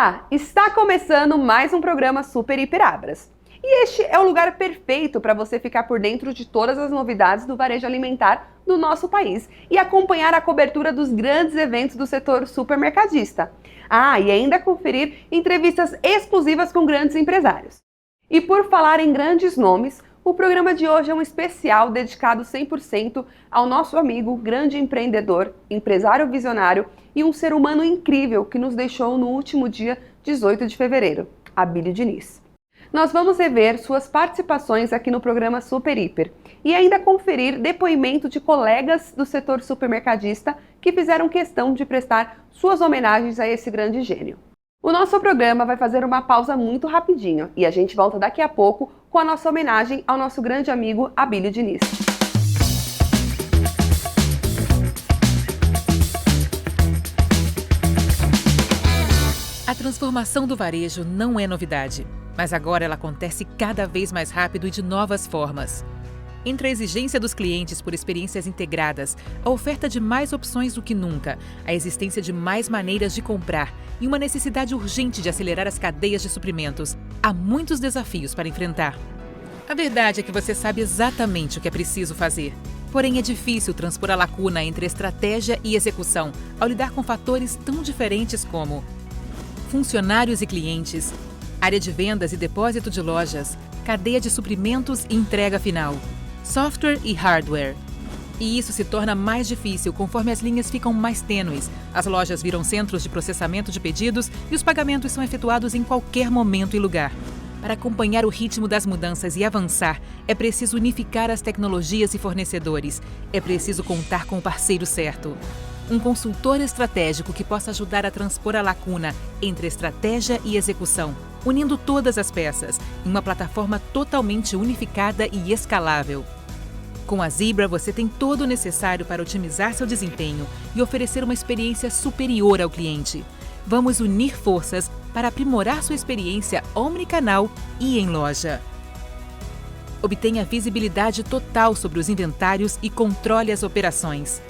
Olá! Está começando mais um programa Super Hiper Abras. E este é o lugar perfeito para você ficar por dentro de todas as novidades do varejo alimentar do nosso país e acompanhar a cobertura dos grandes eventos do setor supermercadista. E ainda conferir entrevistas exclusivas com grandes empresários. E por falar em grandes nomes, o programa de hoje é um especial dedicado 100% ao nosso amigo, grande empreendedor, empresário visionário e um ser humano incrível que nos deixou no último dia 18 de fevereiro, Abílio Diniz. Nós vamos rever suas participações aqui no programa Super Hiper e ainda conferir depoimento de colegas do setor supermercadista que fizeram questão de prestar suas homenagens a esse grande gênio. O nosso programa vai fazer uma pausa muito rapidinho e a gente volta daqui a pouco com a nossa homenagem ao nosso grande amigo Abílio Diniz. A transformação do varejo não é novidade, mas agora ela acontece cada vez mais rápido e de novas formas. Entre a exigência dos clientes por experiências integradas, a oferta de mais opções do que nunca, a existência de mais maneiras de comprar e uma necessidade urgente de acelerar as cadeias de suprimentos, há muitos desafios para enfrentar. A verdade é que você sabe exatamente o que é preciso fazer. Porém, é difícil transpor a lacuna entre estratégia e execução ao lidar com fatores tão diferentes como funcionários e clientes, área de vendas e depósito de lojas, cadeia de suprimentos e entrega final, software e hardware. E isso se torna mais difícil conforme as linhas ficam mais tênues, as lojas viram centros de processamento de pedidos e os pagamentos são efetuados em qualquer momento e lugar. Para acompanhar o ritmo das mudanças e avançar, é preciso unificar as tecnologias e fornecedores. É preciso contar com o parceiro certo. Um consultor estratégico que possa ajudar a transpor a lacuna entre estratégia e execução, unindo todas as peças em uma plataforma totalmente unificada e escalável. Com a Zebra, você tem todo o necessário para otimizar seu desempenho e oferecer uma experiência superior ao cliente. Vamos unir forças para aprimorar sua experiência omnicanal e em loja. Obtenha visibilidade total sobre os inventários e controle as operações.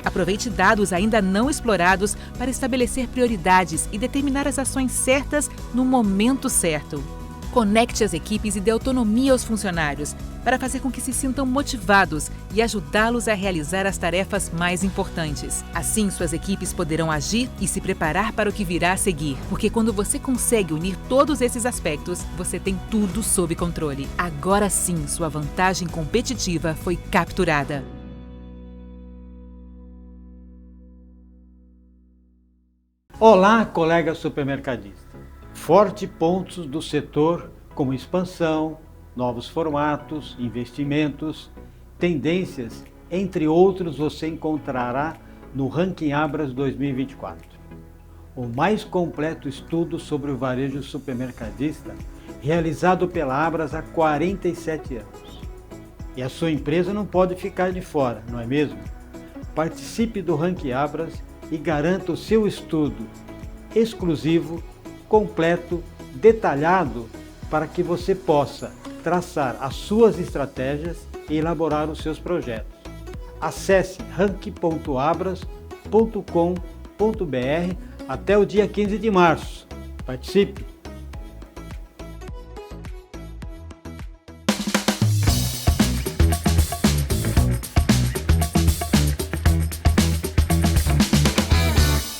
Aproveite dados ainda não explorados para estabelecer prioridades e determinar as ações certas no momento certo. Conecte as equipes e dê autonomia aos funcionários para fazer com que se sintam motivados e ajudá-los a realizar as tarefas mais importantes. Assim, suas equipes poderão agir e se preparar para o que virá a seguir, porque quando você consegue unir todos esses aspectos, você tem tudo sob controle. Agora sim, sua vantagem competitiva foi capturada. Olá, colega supermercadista. Fortes pontos do setor como expansão, novos formatos, investimentos, tendências, entre outros, você encontrará no Ranking Abras 2024. O mais completo estudo sobre o varejo supermercadista realizado pela Abras há 47 anos. E a sua empresa não pode ficar de fora, não é mesmo? Participe do Ranking Abras e garanta o seu estudo exclusivo, completo, detalhado, para que você possa traçar as suas estratégias e elaborar os seus projetos. Acesse ranking.abras.com.br até o dia 15 de março. Participe!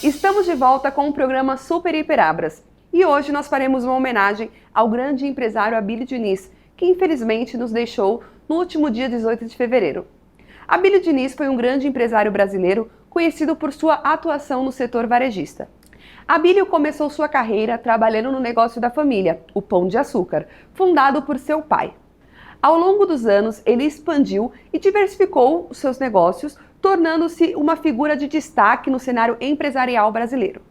Estamos de volta com o programa Super Hiper Abras e hoje nós faremos uma homenagem ao grande empresário Abílio Diniz, que infelizmente nos deixou no último dia 18 de fevereiro. Abílio Diniz foi um grande empresário brasileiro conhecido por sua atuação no setor varejista. Abílio começou sua carreira trabalhando no negócio da família, o Pão de Açúcar, fundado por seu pai. Ao longo dos anos, ele expandiu e diversificou os seus negócios, tornando-se uma figura de destaque no cenário empresarial brasileiro.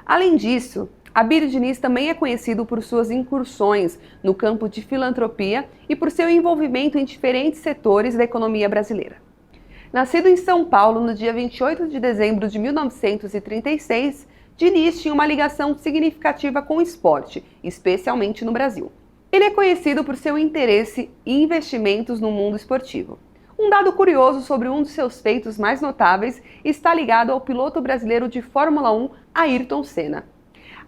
Além disso, Abílio Diniz também é conhecido por suas incursões no campo de filantropia e por seu envolvimento em diferentes setores da economia brasileira. Nascido em São Paulo no dia 28 de dezembro de 1936, Diniz tinha uma ligação significativa com o esporte, especialmente no Brasil. Ele é conhecido por seu interesse e investimentos no mundo esportivo. Um dado curioso sobre um dos seus feitos mais notáveis está ligado ao piloto brasileiro de Fórmula 1, Ayrton Senna.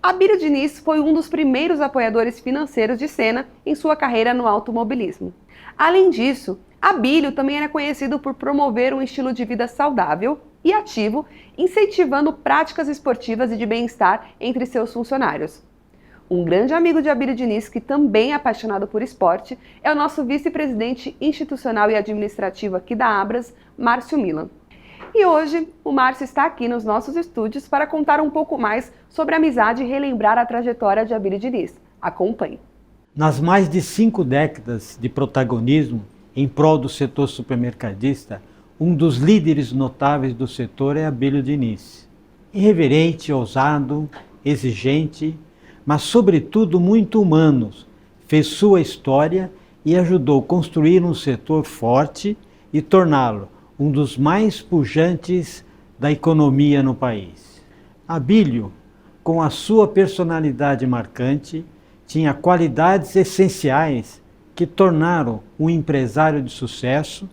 Abílio Diniz foi um dos primeiros apoiadores financeiros de Senna em sua carreira no automobilismo. Além disso, Abílio também era conhecido por promover um estilo de vida saudável e ativo, incentivando práticas esportivas e de bem-estar entre seus funcionários. Um grande amigo de Abílio Diniz, que também é apaixonado por esporte, é o nosso vice-presidente institucional e administrativo aqui da Abras, Márcio Milan. E hoje, o Márcio está aqui nos nossos estúdios para contar um pouco mais sobre a amizade e relembrar a trajetória de Abílio Diniz. Acompanhe. Nas mais de 5 décadas de protagonismo em prol do setor supermercadista, um dos líderes notáveis do setor é Abílio Diniz. Irreverente, ousado, exigente, mas sobretudo muito humano, fez sua história e ajudou a construir um setor forte e torná-lo um dos mais pujantes da economia no país. Abílio, com a sua personalidade marcante, tinha qualidades essenciais que tornaram um empresário de sucesso: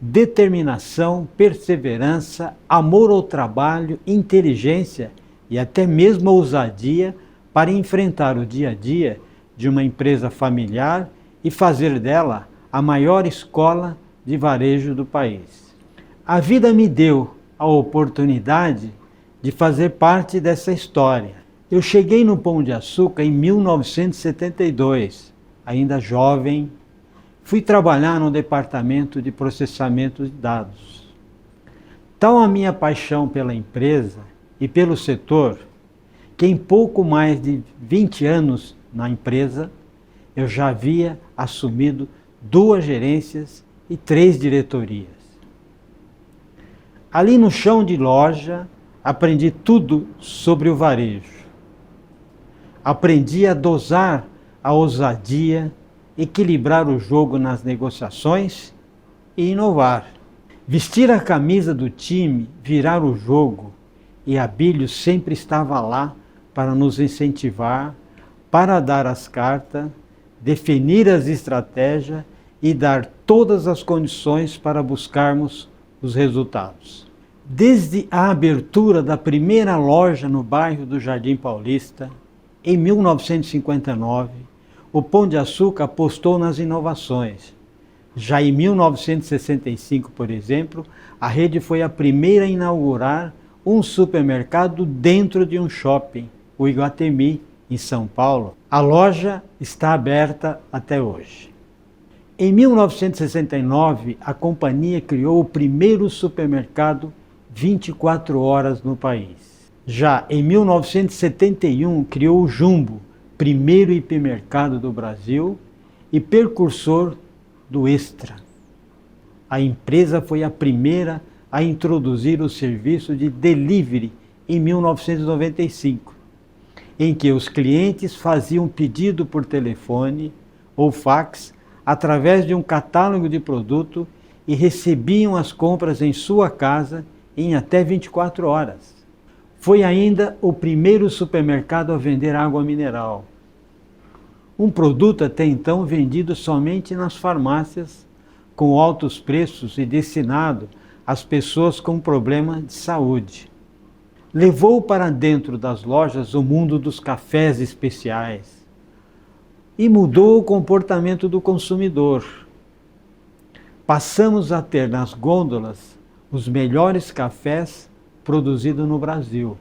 determinação, perseverança, amor ao trabalho, inteligência e até mesmo ousadia para enfrentar o dia a dia de uma empresa familiar e fazer dela a maior escola de varejo do país. A vida me deu a oportunidade de fazer parte dessa história. Eu cheguei no Pão de Açúcar em 1972, ainda jovem. Fui trabalhar no departamento de processamento de dados. Tal a minha paixão pela empresa e pelo setor, que em pouco mais de 20 anos na empresa, eu já havia assumido 2 gerências e 3 diretorias. Ali no chão de loja, aprendi tudo sobre o varejo. Aprendi a dosar a ousadia, equilibrar o jogo nas negociações e inovar. Vestir a camisa do time, virar o jogo, e Abílio sempre estava lá para nos incentivar, para dar as cartas, definir as estratégias e dar todas as condições para buscarmos os resultados. Desde a abertura da primeira loja no bairro do Jardim Paulista, em 1959, o Pão de Açúcar apostou nas inovações. Já em 1965, por exemplo, a rede foi a primeira a inaugurar um supermercado dentro de um shopping, o Iguatemi, em São Paulo. A loja está aberta até hoje. Em 1969, a companhia criou o primeiro supermercado 24 horas no país. Já em 1971, criou o Jumbo, primeiro hipermercado do Brasil e precursor do Extra. A empresa foi a primeira a introduzir o serviço de delivery em 1995, em que os clientes faziam pedido por telefone ou fax através de um catálogo de produto e recebiam as compras em sua casa em até 24 horas. Foi ainda o primeiro supermercado a vender água mineral, um produto até então vendido somente nas farmácias, com altos preços e destinado às pessoas com problema de saúde. Levou para dentro das lojas o mundo dos cafés especiais e mudou o comportamento do consumidor. Passamos a ter nas gôndolas os melhores cafés produzidos no Brasil.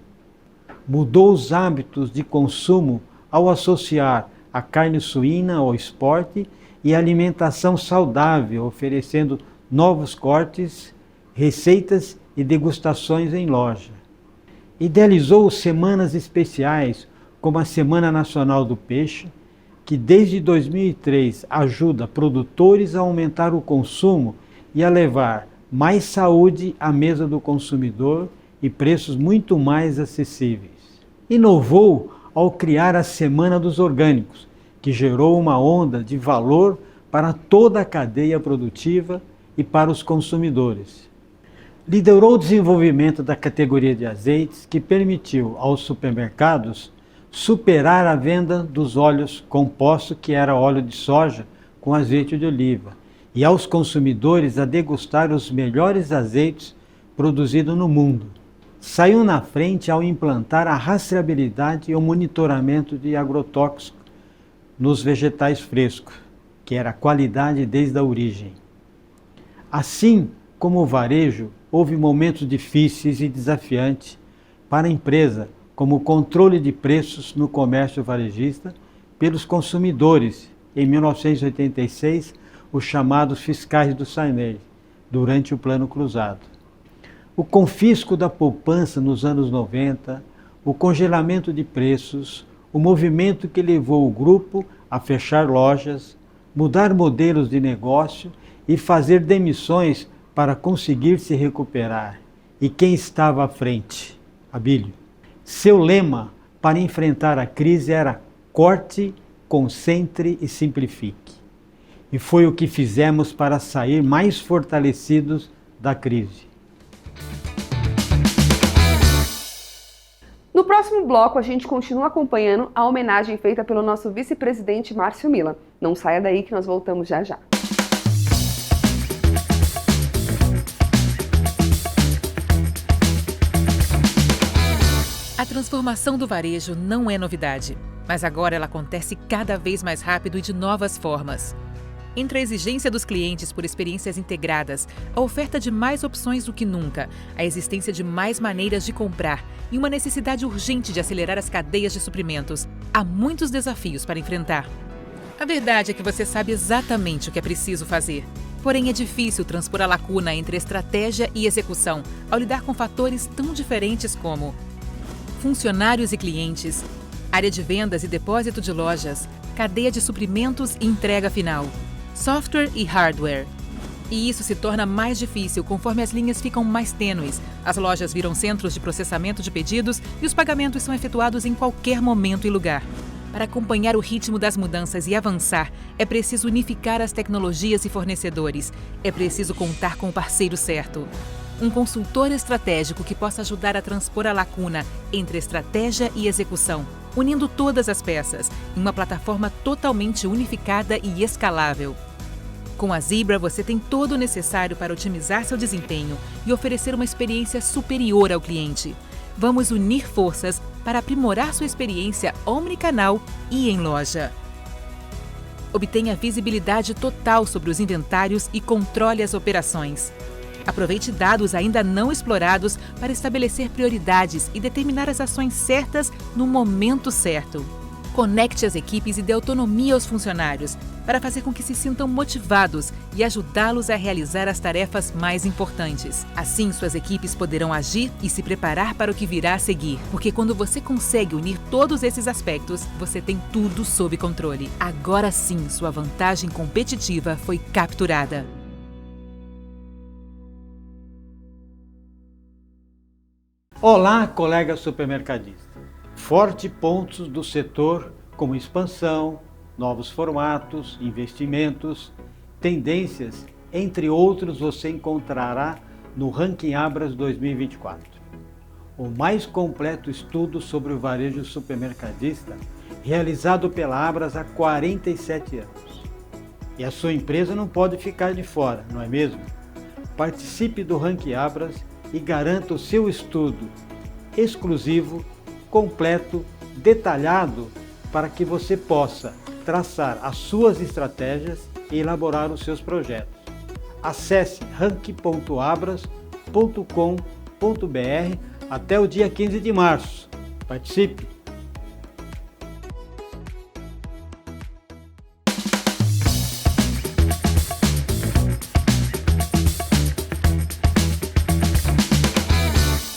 Mudou os hábitos de consumo ao associar a carne suína ao esporte e alimentação saudável, oferecendo novos cortes, receitas e degustações em loja. Idealizou semanas especiais, como a Semana Nacional do Peixe, que desde 2003 ajuda produtores a aumentar o consumo e a levar mais saúde à mesa do consumidor e preços muito mais acessíveis. Inovou ao criar a Semana dos Orgânicos, que gerou uma onda de valor para toda a cadeia produtiva e para os consumidores. Liderou o desenvolvimento da categoria de azeites, que permitiu aos supermercados superar a venda dos óleos compostos, que era óleo de soja com azeite de oliva, e aos consumidores a degustar os melhores azeites produzidos no mundo. saiu na frente ao implantar a rastreabilidade e o monitoramento de agrotóxicos nos vegetais frescos, que era a qualidade desde a origem. Assim como o varejo, houve momentos difíceis e desafiantes para a empresa, como o controle de preços no comércio varejista pelos consumidores, em 1986, os chamados fiscais do Sarney, durante o Plano Cruzado. O confisco da poupança nos anos 90, o congelamento de preços, o movimento que levou o grupo a fechar lojas, mudar modelos de negócio e fazer demissões para conseguir se recuperar. E quem estava à frente? Abílio. Seu lema para enfrentar a crise era corte, concentre e simplifique. E foi o que fizemos para sair mais fortalecidos da crise. No próximo bloco, a gente continua acompanhando a homenagem feita pelo nosso vice-presidente Márcio Mila. Não saia daí que nós voltamos já já. A transformação do varejo não é novidade, mas agora ela acontece cada vez mais rápido e de novas formas. Entre a exigência dos clientes por experiências integradas, a oferta de mais opções do que nunca, a existência de mais maneiras de comprar e uma necessidade urgente de acelerar as cadeias de suprimentos, há muitos desafios para enfrentar. A verdade é que você sabe exatamente o que é preciso fazer. Porém, é difícil transpor a lacuna entre estratégia e execução ao lidar com fatores tão diferentes como funcionários e clientes, área de vendas e depósito de lojas, cadeia de suprimentos e entrega final, software e hardware. E isso se torna mais difícil conforme as linhas ficam mais tênues, as lojas viram centros de processamento de pedidos e os pagamentos são efetuados em qualquer momento e lugar. Para acompanhar o ritmo das mudanças e avançar, é preciso unificar as tecnologias e fornecedores. É preciso contar com o parceiro certo. Um consultor estratégico que possa ajudar a transpor a lacuna entre estratégia e execução, unindo todas as peças em uma plataforma totalmente unificada e escalável. Com a Zebra, você tem todo o necessário para otimizar seu desempenho e oferecer uma experiência superior ao cliente. Vamos unir forças para aprimorar sua experiência omnicanal e em loja. Obtenha visibilidade total sobre os inventários e controle as operações. Aproveite dados ainda não explorados para estabelecer prioridades e determinar as ações certas no momento certo. Conecte as equipes e dê autonomia aos funcionários para fazer com que se sintam motivados e ajudá-los a realizar as tarefas mais importantes. Assim, suas equipes poderão agir e se preparar para o que virá a seguir, porque quando você consegue unir todos esses aspectos, você tem tudo sob controle. Agora sim, sua vantagem competitiva foi capturada. Olá, colega supermercadista. Forte pontos do setor como expansão, novos formatos, investimentos, tendências, entre outros, você encontrará no Ranking Abras 2024. O mais completo estudo sobre o varejo supermercadista realizado pela Abras há 47 anos. E a sua empresa não pode ficar de fora, não é mesmo? Participe do Ranking Abras e garanta o seu estudo exclusivo, completo, detalhado, para que você possa traçar as suas estratégias e elaborar os seus projetos. Acesse ranking.abras.com.br até o dia 15 de março. Participe!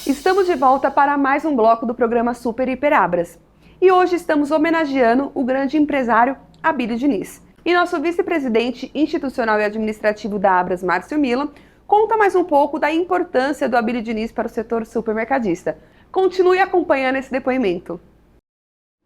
Estamos de volta para mais um bloco do programa Super Hiper Abras. E hoje estamos homenageando o grande empresário Abílio Diniz. E nosso vice-presidente institucional e administrativo da Abras, Márcio Mila, conta mais um pouco da importância do Abílio Diniz para o setor supermercadista. Continue acompanhando esse depoimento.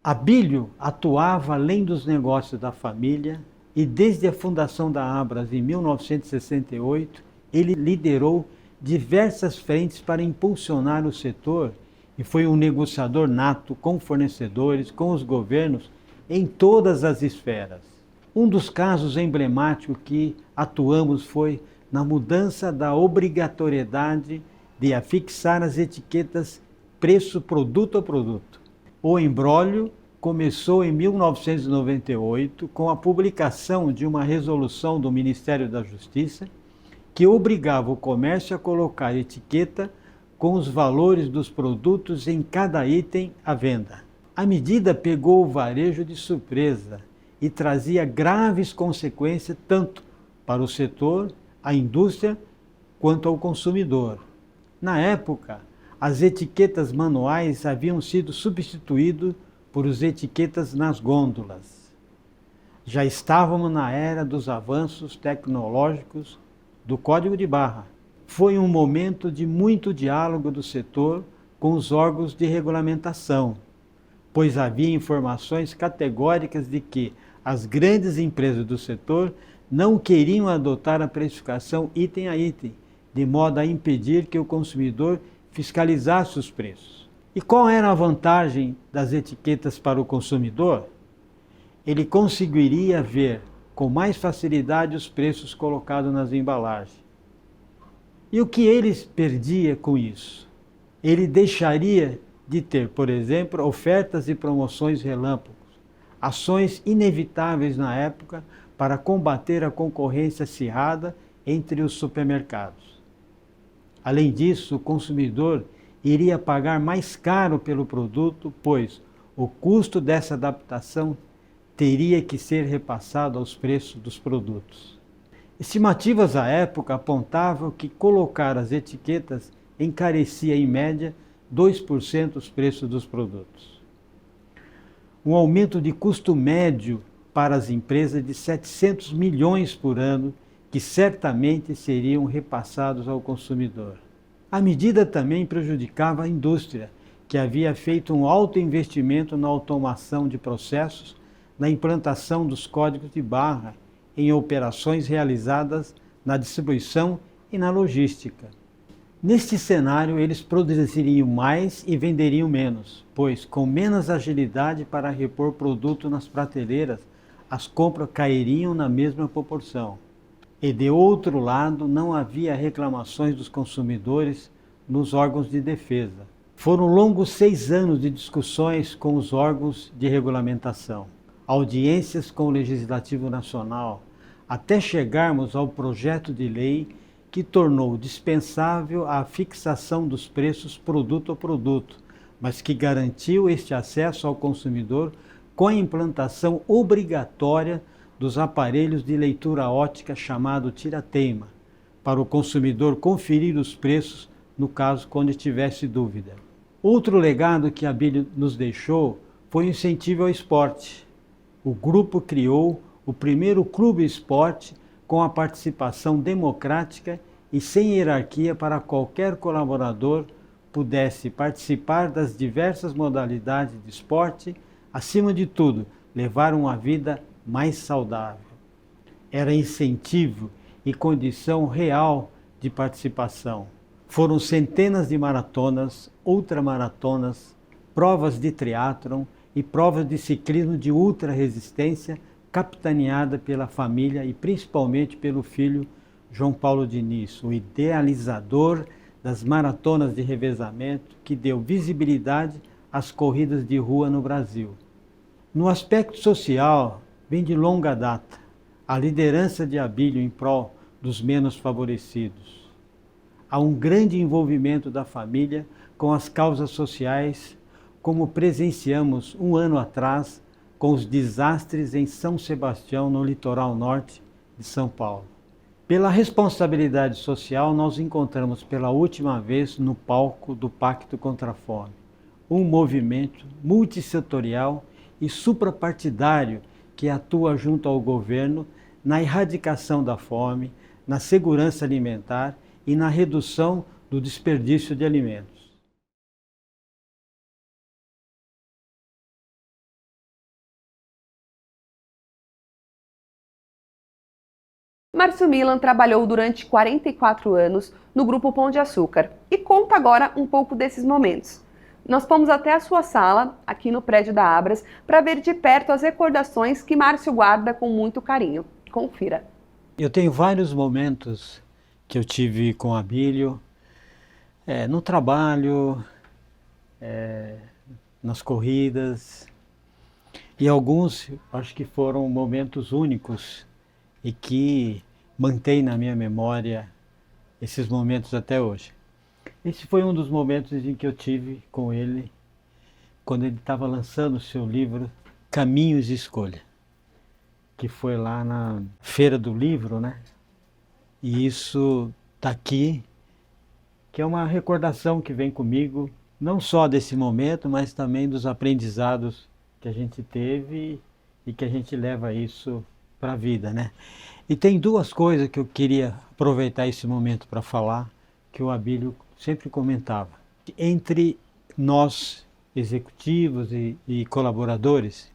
Abílio atuava além dos negócios da família e desde a fundação da Abras em 1968, ele liderou diversas frentes para impulsionar o setor e foi um negociador nato com fornecedores, com os governos, em todas as esferas. Um dos casos emblemáticos que atuamos foi na mudança da obrigatoriedade de afixar as etiquetas preço produto a produto. O imbróglio começou em 1998 com a publicação de uma resolução do Ministério da Justiça que obrigava o comércio a colocar etiqueta com os valores dos produtos em cada item à venda. A medida pegou o varejo de surpresa e trazia graves consequências tanto para o setor, a indústria, quanto ao consumidor. Na época, as etiquetas manuais haviam sido substituídas por as etiquetas nas gôndolas. Já estávamos na era dos avanços tecnológicos do código de barra. Foi um momento de muito diálogo do setor com os órgãos de regulamentação, pois havia informações categóricas de que as grandes empresas do setor não queriam adotar a precificação item a item, de modo a impedir que o consumidor fiscalizasse os preços. E qual era a vantagem das etiquetas para o consumidor? Ele conseguiria ver com mais facilidade os preços colocados nas embalagens. E o que ele perdia com isso? Ele deixaria de ter, por exemplo, ofertas e promoções relâmpagos, ações inevitáveis na época para combater a concorrência acirrada entre os supermercados. Além disso, o consumidor iria pagar mais caro pelo produto, pois o custo dessa adaptação teria que ser repassado aos preços dos produtos. Estimativas à época apontavam que colocar as etiquetas encarecia em média 2% os preços dos produtos. Um aumento de custo médio para as empresas de 700 milhões por ano, que certamente seriam repassados ao consumidor. A medida também prejudicava a indústria, que havia feito um alto investimento na automação de processos, na implantação dos códigos de barra, em operações realizadas na distribuição e na logística. Neste cenário, eles produziriam mais e venderiam menos, pois com menos agilidade para repor produto nas prateleiras, as compras cairiam na mesma proporção. E de outro lado, não havia reclamações dos consumidores nos órgãos de defesa. Foram longos 6 anos de discussões com os órgãos de regulamentação, audiências com o Legislativo Nacional, até chegarmos ao projeto de lei que tornou dispensável a fixação dos preços produto a produto, mas que garantiu este acesso ao consumidor com a implantação obrigatória dos aparelhos de leitura óptica chamado tira-teima, para o consumidor conferir os preços no caso quando tivesse dúvida. Outro legado que a Abílio nos deixou foi o incentivo ao esporte. O grupo criou o primeiro clube esporte com a participação democrática e sem hierarquia para qualquer colaborador pudesse participar das diversas modalidades de esporte, acima de tudo, levar uma vida mais saudável. Era incentivo e condição real de participação. Foram centenas de maratonas, ultramaratonas, provas de triatlon e provas de ciclismo de ultra resistência, capitaneada pela família e principalmente pelo filho João Paulo Diniz, o idealizador das maratonas de revezamento que deu visibilidade às corridas de rua no Brasil. No aspecto social, vem de longa data a liderança de Abílio em prol dos menos favorecidos. Há um grande envolvimento da família com as causas sociais, como presenciamos um ano atrás com os desastres em São Sebastião, no litoral norte de São Paulo. Pela responsabilidade social, nós encontramos pela última vez no palco do Pacto contra a Fome, um movimento multissetorial e suprapartidário que atua junto ao governo na erradicação da fome, na segurança alimentar e na redução do desperdício de alimentos. Márcio Milan trabalhou durante 44 anos no Grupo Pão de Açúcar e conta agora um pouco desses momentos. Nós fomos até a sua sala, aqui no prédio da Abras, para ver de perto as recordações que Márcio guarda com muito carinho. Confira. Eu tenho vários momentos que eu tive com Abílio, no trabalho, nas corridas, e alguns acho que foram momentos únicos e que mantém na minha memória esses momentos até hoje. Esse foi um dos momentos em que eu tive com ele quando ele estava lançando o seu livro Caminhos de Escolha, que foi lá na Feira do Livro, né? E isso está aqui, que é uma recordação que vem comigo, não só desse momento, mas também dos aprendizados que a gente teve e que a gente leva isso para a vida, né? E tem duas coisas que eu queria aproveitar esse momento para falar, que o Abílio sempre comentava. Entre nós, executivos e colaboradores,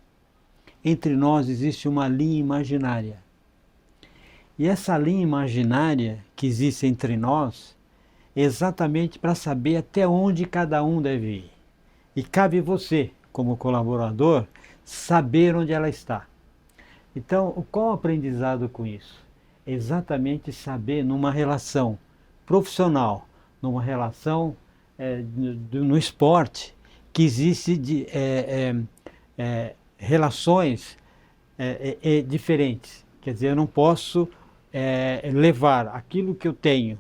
entre nós existe uma linha imaginária. E essa linha imaginária que existe entre nós é exatamente para saber até onde cada um deve ir. E cabe você, como colaborador, saber onde ela está. Então, qual o aprendizado com isso? É exatamente saber numa relação profissional, numa relação no esporte, que existe relações diferentes. Quer dizer, eu não posso levar aquilo que eu tenho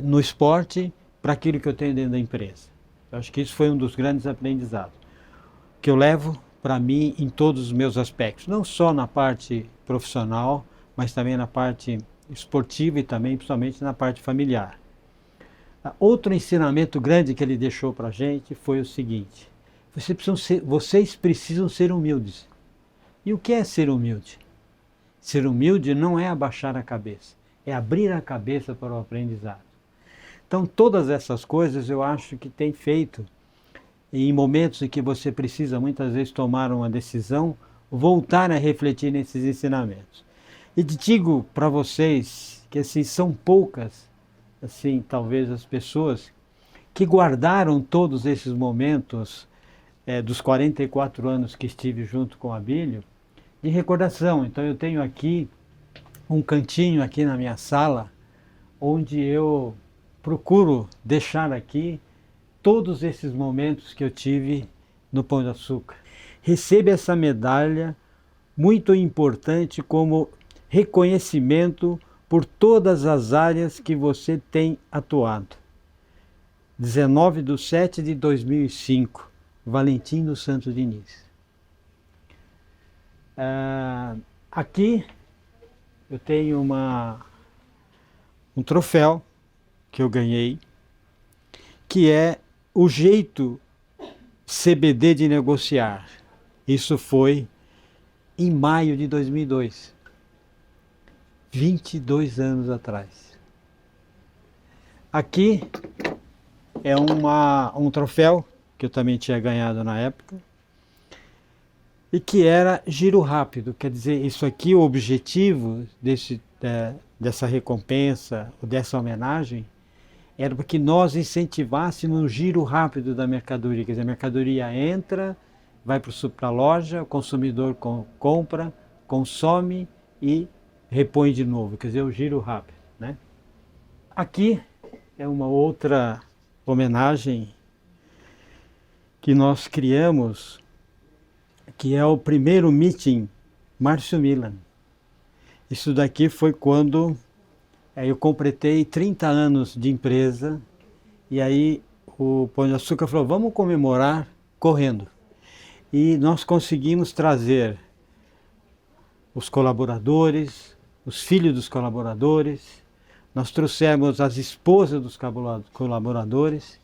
no esporte para aquilo que eu tenho dentro da empresa. Eu acho que isso foi um dos grandes aprendizados que eu levo para mim em todos os meus aspectos, não só na parte profissional, mas também na parte esportiva e também principalmente na parte familiar. Outro ensinamento grande que ele deixou para a gente foi o seguinte: vocês precisam ser humildes. E o que é ser humilde? Ser humilde não é abaixar a cabeça, é abrir a cabeça para o aprendizado. Então todas essas coisas eu acho que tem feito, em momentos em que você precisa muitas vezes tomar uma decisão, voltar a refletir nesses ensinamentos. E digo para vocês que assim, são poucas, assim, talvez as pessoas que guardaram todos esses momentos dos 44 anos que estive junto com o Abílio, de recordação. Então eu tenho aqui um cantinho aqui na minha sala, onde eu procuro deixar aqui todos esses momentos que eu tive no Pão de Açúcar. Receba essa medalha muito importante como reconhecimento por todas as áreas que você tem atuado. 19/7/2005, Valentim dos Santos Diniz. Aqui eu tenho um troféu que eu ganhei, que é o jeito CBD de negociar. Isso foi em maio de 2002, 22 anos atrás. Aqui é um troféu que eu também tinha ganhado na época e que era giro rápido. Quer dizer, isso aqui, o objetivo dessa recompensa, dessa homenagem, era para que nós incentivássemos o giro rápido da mercadoria. Quer dizer, a mercadoria entra, vai para a loja, o consumidor compra, consome e repõe de novo. Quer dizer, o giro rápido, né? Aqui é uma outra homenagem que nós criamos, que é o primeiro meeting Márcio Milan. Isso daqui foi quando eu completei 30 anos de empresa, e aí o Pão de Açúcar falou, vamos comemorar correndo. E nós conseguimos trazer os colaboradores, os filhos dos colaboradores, nós trouxemos as esposas dos colaboradores,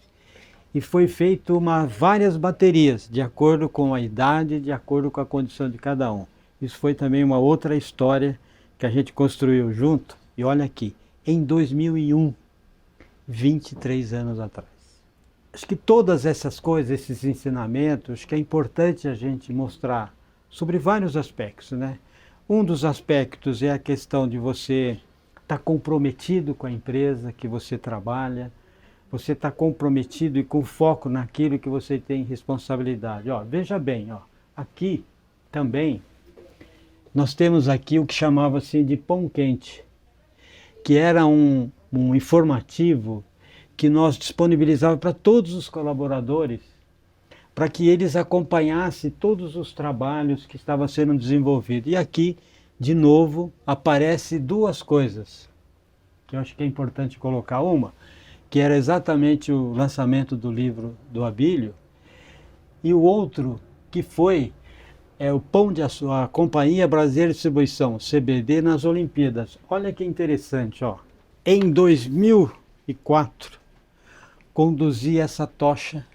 e foi feito várias baterias, de acordo com a idade, de acordo com a condição de cada um. Isso foi também uma outra história que a gente construiu junto, e olha aqui, em 2001, 23 anos atrás. Acho que todas essas coisas, esses ensinamentos, acho que é importante a gente mostrar sobre vários aspectos, né? Um dos aspectos é a questão de você estar comprometido com a empresa que você trabalha, você estar comprometido e com foco naquilo que você tem responsabilidade. Veja bem, aqui também nós temos aqui o que chamava-se de pão quente, que era um informativo que nós disponibilizávamos para todos os colaboradores, para que eles acompanhassem todos os trabalhos que estavam sendo desenvolvidos. E aqui, de novo, aparece duas coisas, que eu acho que é importante colocar. Uma, que era exatamente o lançamento do livro do Abílio, e o outro, que foi o Pão de Açúcar, a Companhia Brasileira de Distribuição, CBD, nas Olimpíadas. Olha que interessante, ó. Em 2004, conduzi essa tocha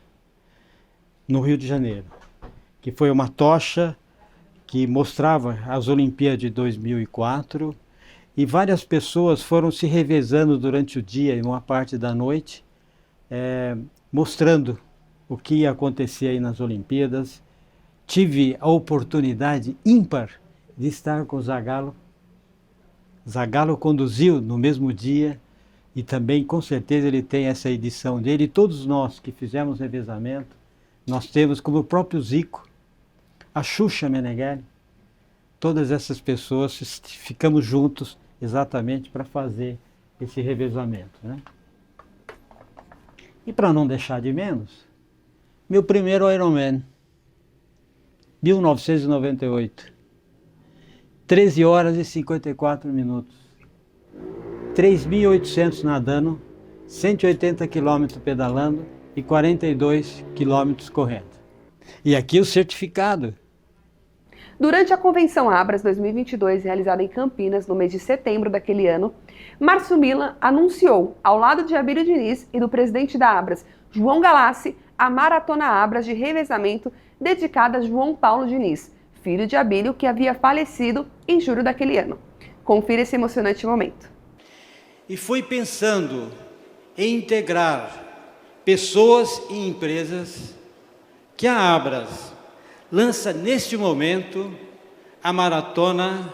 no Rio de Janeiro, que foi uma tocha que mostrava as Olimpíadas de 2004, e várias pessoas foram se revezando durante o dia e uma parte da noite, mostrando o que ia acontecer aí nas Olimpíadas. Tive a oportunidade ímpar de estar com o Zagallo. Zagallo conduziu no mesmo dia, e também com certeza ele tem essa edição dele. E todos nós que fizemos revezamento, nós temos como o próprio Zico, a Xuxa Meneghel, todas essas pessoas ficamos juntos exatamente para fazer esse revezamento, né? E para não deixar de menos, meu primeiro Ironman, 1998, 13 horas e 54 minutos, 3.800 nadando, 180 quilômetros pedalando e 42 quilômetros correndo. E aqui o certificado. Durante a Convenção Abras 2022, realizada em Campinas no mês de setembro daquele ano, Márcio Milan anunciou, ao lado de Abílio Diniz e do presidente da Abras, João Galassi, a Maratona Abras de revezamento dedicada a João Paulo Diniz, filho de Abílio, que havia falecido em julho daquele ano. Confira esse emocionante momento. E foi pensando em integrar pessoas e empresas que a Abras lança neste momento a Maratona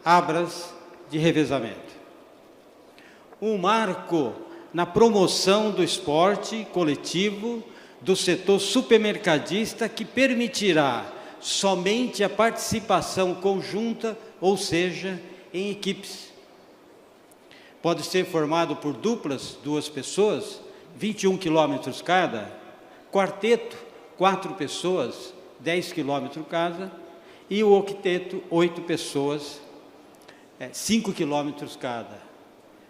Abras de revezamento. Um marco na promoção do esporte coletivo do setor supermercadista, que permitirá somente a participação conjunta, ou seja, em equipes. Pode ser formado por duplas, 2 pessoas, 21 quilômetros cada, quarteto, 4 pessoas, 10 quilômetros cada, e o octeto, 8 pessoas, 5 quilômetros cada,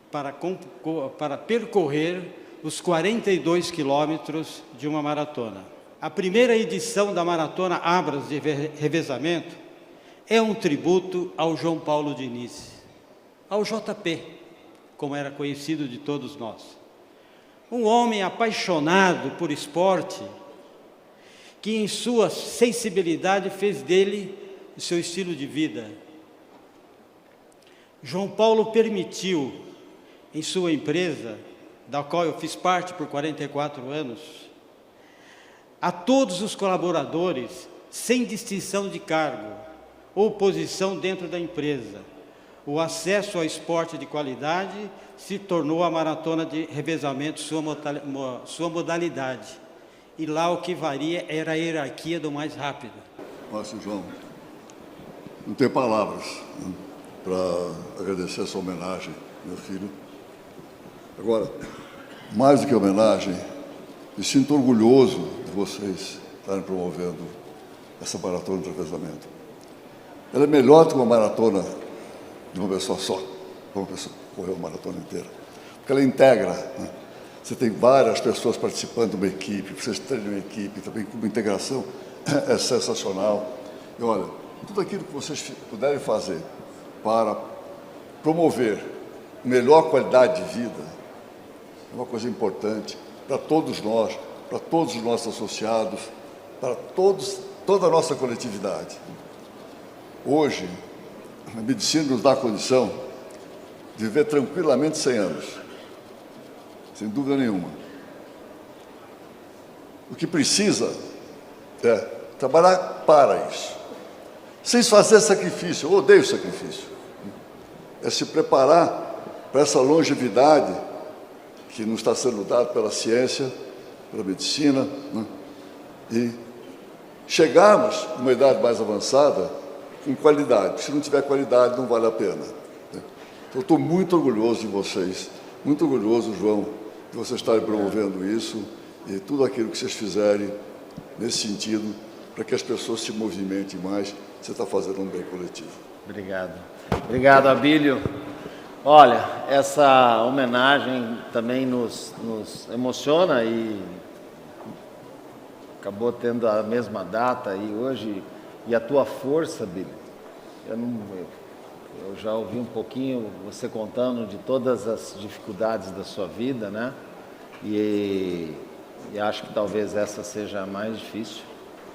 para percorrer os 42 quilômetros de uma maratona. A primeira edição da Maratona Abras de revezamento é um tributo ao João Paulo Diniz, ao JP, como era conhecido de todos nós. Um homem apaixonado por esporte, que em sua sensibilidade fez dele o seu estilo de vida. João Paulo permitiu, em sua empresa, da qual eu fiz parte por 44 anos, a todos os colaboradores, sem distinção de cargo ou posição dentro da empresa, o acesso ao esporte de qualidade se tornou a maratona de revezamento sua modalidade. E lá o que varia era a hierarquia do mais rápido. Márcio João, não tenho palavras para agradecer essa homenagem, meu filho. Agora, mais do que homenagem, me sinto orgulhoso de vocês estarem promovendo essa maratona de revezamento. Ela é melhor do que uma maratona de uma pessoa só, uma pessoa correu a maratona inteira, porque ela integra, né? Você tem várias pessoas participando de uma equipe, vocês treinam uma equipe, também com uma integração é sensacional. E olha, tudo aquilo que vocês puderem fazer para promover melhor qualidade de vida é uma coisa importante para todos nós, para todos os nossos associados, para toda a nossa coletividade. Hoje, a medicina nos dá a condição de viver tranquilamente 100 anos, sem dúvida nenhuma. O que precisa é trabalhar para isso, sem fazer sacrifício. Eu odeio sacrifício. É se preparar para essa longevidade que nos está sendo dado pela ciência, pela medicina, né? E chegarmos numa idade mais avançada com qualidade. Se não tiver qualidade, não vale a pena, né? Então, eu estou muito orgulhoso de vocês, muito orgulhoso, João, de vocês estarem promovendo isso e tudo aquilo que vocês fizerem nesse sentido, para que as pessoas se movimentem mais. Você está fazendo um bem coletivo. Obrigado. Obrigado, Abílio. Olha, essa homenagem também nos emociona e acabou tendo a mesma data e hoje, e a tua força, Abílio. Eu já ouvi um pouquinho você contando de todas as dificuldades da sua vida, né? E acho que talvez essa seja a mais difícil,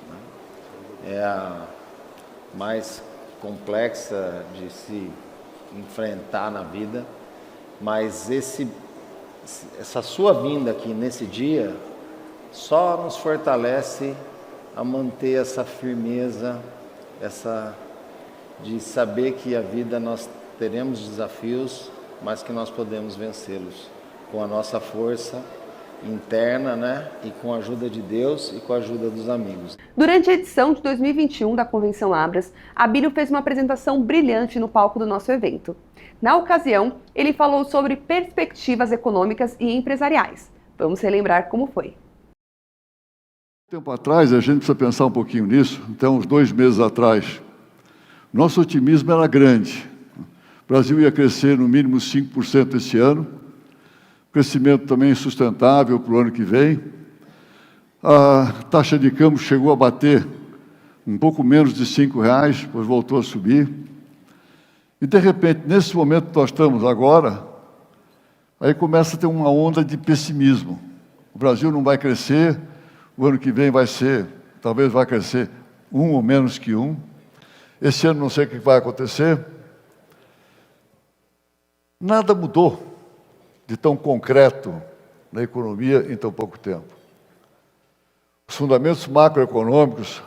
né? É a mais complexa de se enfrentar na vida, mas essa sua vinda aqui nesse dia só nos fortalece a manter essa firmeza, de saber que a vida nós teremos desafios, mas que nós podemos vencê-los com a nossa força interna, né? E com a ajuda de Deus e com a ajuda dos amigos. Durante a edição de 2021 da Convenção Abras, Abílio fez uma apresentação brilhante no palco do nosso evento. Na ocasião, ele falou sobre perspectivas econômicas e empresariais. Vamos relembrar como foi. Tempo atrás, a gente precisa pensar um pouquinho nisso, então, uns 2 meses atrás, nosso otimismo era grande. O Brasil ia crescer no mínimo 5% esse ano, crescimento também sustentável para o ano que vem. A taxa de câmbio chegou a bater um pouco menos de R$5, depois voltou a subir. E, de repente, nesse momento que nós estamos agora, aí começa a ter uma onda de pessimismo. O Brasil não vai crescer, o ano que vem talvez vai crescer 1 ou menos que 1. Esse ano não sei o que vai acontecer. Nada mudou de tão concreto na economia em tão pouco tempo. Os fundamentos macroeconômicos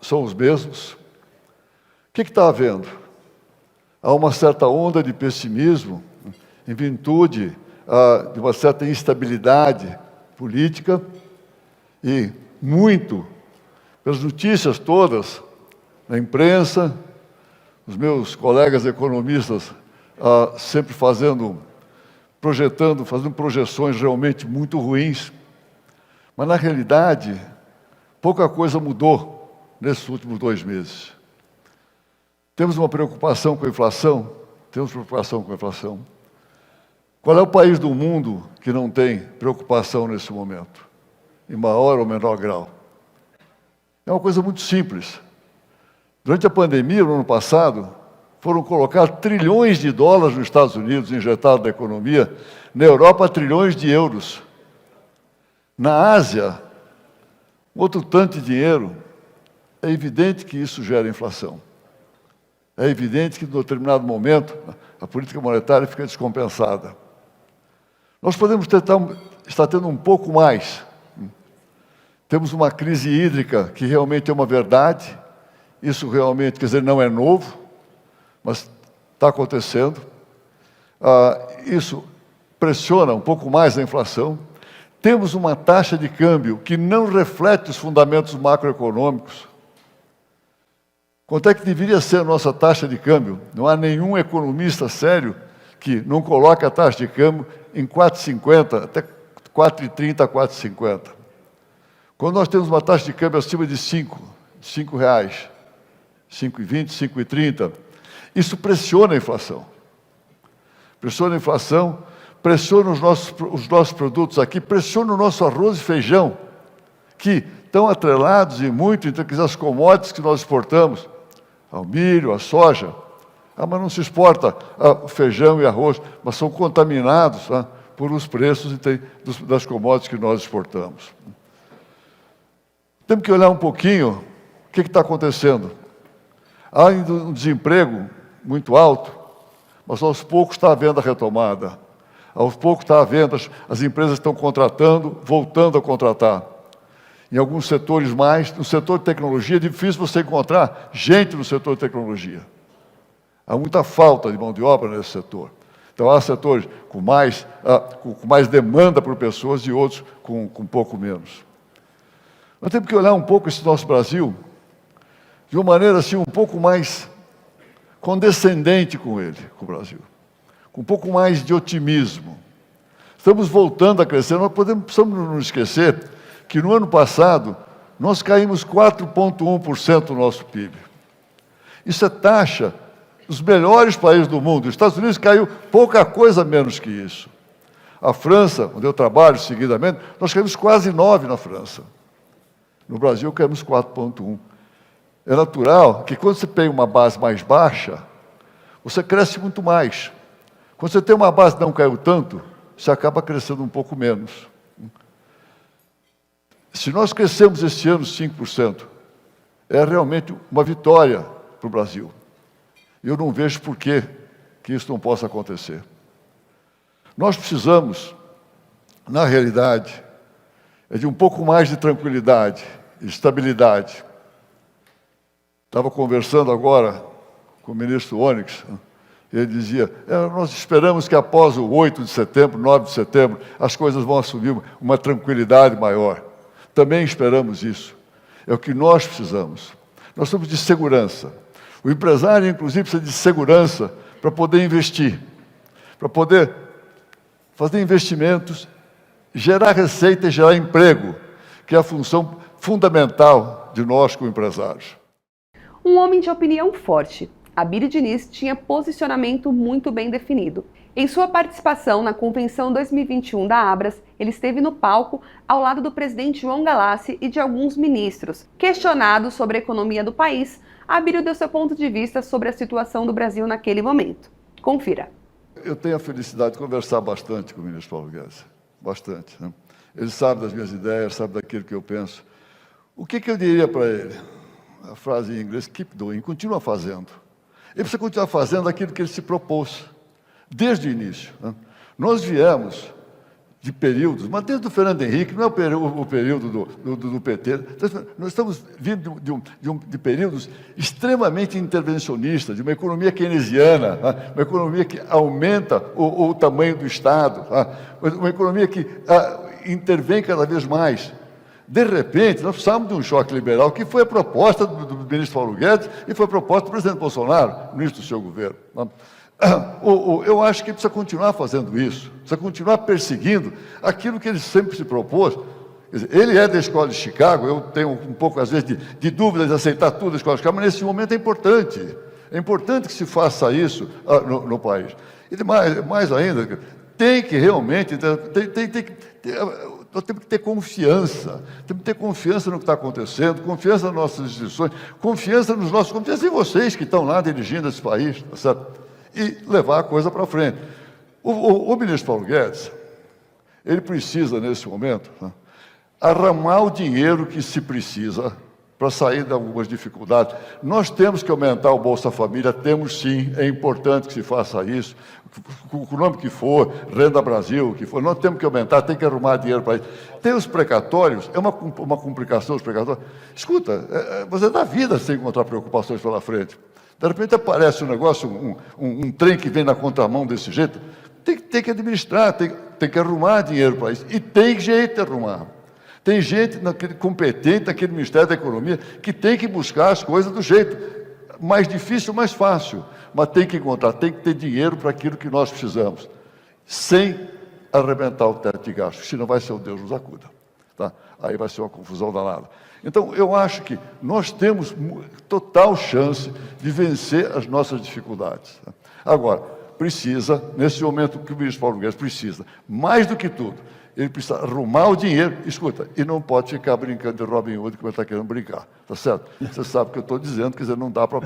são os mesmos. O que está havendo? Há uma certa onda de pessimismo em virtude de uma certa instabilidade política e muito, pelas notícias todas, na imprensa, os meus colegas economistas sempre fazendo projeções realmente muito ruins, mas na realidade pouca coisa mudou nesses últimos 2 meses. Temos uma preocupação com a inflação? Temos preocupação com a inflação. Qual é o país do mundo que não tem preocupação nesse momento, em maior ou menor grau? É uma coisa muito simples. Durante a pandemia, no ano passado, foram colocar trilhões de dólares nos Estados Unidos, injetados na economia, na Europa, trilhões de euros. Na Ásia, outro tanto de dinheiro. É evidente que isso gera inflação. É evidente que, em determinado momento, a política monetária fica descompensada. Nós podemos estar tendo um pouco mais. Temos uma crise hídrica que realmente é uma verdade. Isso realmente, quer dizer, não é novo, mas está acontecendo. Isso pressiona um pouco mais a inflação. Temos uma taxa de câmbio que não reflete os fundamentos macroeconômicos. Quanto é que deveria ser a nossa taxa de câmbio? Não há nenhum economista sério que não coloque a taxa de câmbio em 4,50, até 4,30 a 4,50. Quando nós temos uma taxa de câmbio acima de R$5, 5,20, 5,30, isso pressiona a inflação. Pressiona a inflação, pressiona os nossos produtos aqui, pressiona o nosso arroz e feijão, que estão atrelados e muito entre as commodities que nós exportamos, ao milho, à soja. Mas não se exporta feijão e arroz, mas são contaminados por os preços das commodities que nós exportamos. Temos que olhar um pouquinho o que está acontecendo. Há ainda um desemprego muito alto, mas aos poucos está havendo a retomada. Aos poucos está havendo, as empresas estão contratando, voltando a contratar. Em alguns setores mais, no setor de tecnologia, é difícil você encontrar gente no setor de tecnologia. Há muita falta de mão de obra nesse setor. Então, há setores com mais demanda por pessoas e outros com pouco menos. Nós temos que olhar um pouco esse nosso Brasil de uma maneira assim, um pouco mais condescendente com ele, com o Brasil. Com um pouco mais de otimismo. Estamos voltando a crescer. Nós precisamos não esquecer que no ano passado nós caímos 4,1% do nosso PIB. Isso é taxa dos melhores países do mundo. Os Estados Unidos caiu pouca coisa menos que isso. A França, onde eu trabalho seguidamente, nós caímos quase 9% na França. No Brasil caímos 4,1%. É natural que quando você tem uma base mais baixa, você cresce muito mais. Quando você tem uma base que não caiu tanto, você acaba crescendo um pouco menos. Se nós crescemos esse ano 5%, é realmente uma vitória para o Brasil. Eu não vejo por que isso não possa acontecer. Nós precisamos, na realidade, de um pouco mais de tranquilidade, de estabilidade. Estava conversando agora com o ministro Onyx, ele dizia, nós esperamos que após o 8 de setembro, 9 de setembro, as coisas vão assumir uma tranquilidade maior. Também esperamos isso. É o que nós precisamos. Nós precisamos de segurança. O empresário, inclusive, precisa de segurança para poder investir, para poder fazer investimentos, gerar receita e gerar emprego, que é a função fundamental de nós como empresários. Um homem de opinião forte, Abílio Diniz tinha posicionamento muito bem definido. Em sua participação na Convenção 2021 da Abras, ele esteve no palco ao lado do presidente João Galassi e de alguns ministros. Questionado sobre a economia do país, Abílio deu seu ponto de vista sobre a situação do Brasil naquele momento. Confira. Eu tenho a felicidade de conversar bastante com o ministro Paulo Guedes. Bastante. Né? Ele sabe das minhas ideias, sabe daquilo que eu penso. O que eu diria para ele? A frase em inglês, keep doing, continua fazendo. Ele precisa continuar fazendo aquilo que ele se propôs, desde o início. Né? Nós viemos de períodos, mas desde o Fernando Henrique, não é o período do PT, nós estamos vindo de períodos extremamente intervencionistas, de uma economia keynesiana, né? Uma economia que aumenta o tamanho do Estado, né? Uma economia que intervém cada vez mais. De repente, nós precisamos de um choque liberal, que foi a proposta do ministro Paulo Guedes e foi a proposta do presidente Bolsonaro, no início do seu governo. Eu acho que precisa continuar fazendo isso, precisa continuar perseguindo aquilo que ele sempre se propôs. Quer dizer, ele é da Escola de Chicago, eu tenho um pouco, às vezes, de dúvidas de aceitar tudo da Escola de Chicago, mas nesse momento é importante que se faça isso no país. E mais ainda, tem que realmente, nós temos que ter confiança no que está acontecendo, confiança nas nossas instituições, confiança em vocês que estão lá dirigindo esse país, tá certo? E levar a coisa para frente. O ministro Paulo Guedes, ele precisa, nesse momento, né, arramar o dinheiro que se precisa para sair de algumas dificuldades. Nós temos que aumentar o Bolsa Família, temos sim, é importante que se faça isso, com o nome que for, Renda Brasil, o que for, nós temos que aumentar, tem que arrumar dinheiro para isso. Tem os precatórios, é uma complicação os precatórios. Escuta, você dá vida sem encontrar preocupações pela frente. De repente aparece um negócio, um trem que vem na contramão desse jeito, tem que administrar, tem que arrumar dinheiro para isso. E tem jeito de arrumar. Tem gente competente naquele Ministério da Economia que tem que buscar as coisas do jeito mais difícil, mais fácil. Mas tem que encontrar, tem que ter dinheiro para aquilo que nós precisamos, sem arrebentar o teto de gastos, senão vai ser o Deus nos acuda. Tá? Aí vai ser uma confusão danada. Então, eu acho que nós temos total chance de vencer as nossas dificuldades. Tá? Agora, precisa, nesse momento que o ministro Paulo Guedes precisa, mais do que tudo, ele precisa arrumar o dinheiro, escuta, e não pode ficar brincando de Robin Hood como ele está querendo brincar, tá certo? Você sabe o que eu estou dizendo, quer dizer, não dá para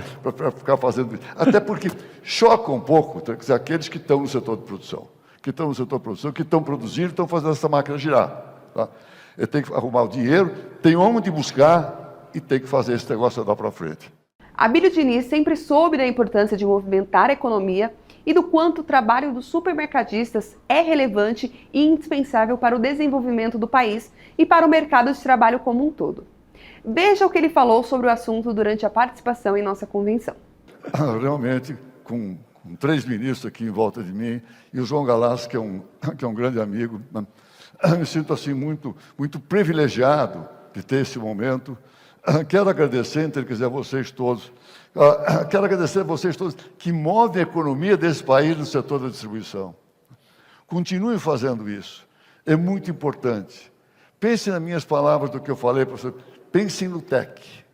ficar fazendo isso. Até porque choca um pouco, quer dizer, aqueles que estão no setor de produção, que estão produzindo, estão fazendo essa máquina girar. Tá? Ele tem que arrumar o dinheiro, tem onde buscar e tem que fazer esse negócio andar para frente. Abílio Diniz sempre soube da importância de movimentar a economia e do quanto o trabalho dos supermercadistas é relevante e indispensável para o desenvolvimento do país e para o mercado de trabalho como um todo. Veja o que ele falou sobre o assunto durante a participação em nossa convenção. Realmente, com 3 ministros aqui em volta de mim, e o João Galassi, que é um grande amigo, me sinto assim muito privilegiado de ter esse momento. Quero agradecer, a vocês todos. Quero agradecer a vocês todos que movem a economia desse país no setor da distribuição. Continue fazendo isso. É muito importante. Pense nas minhas palavras do que eu falei para você. Pense no tech.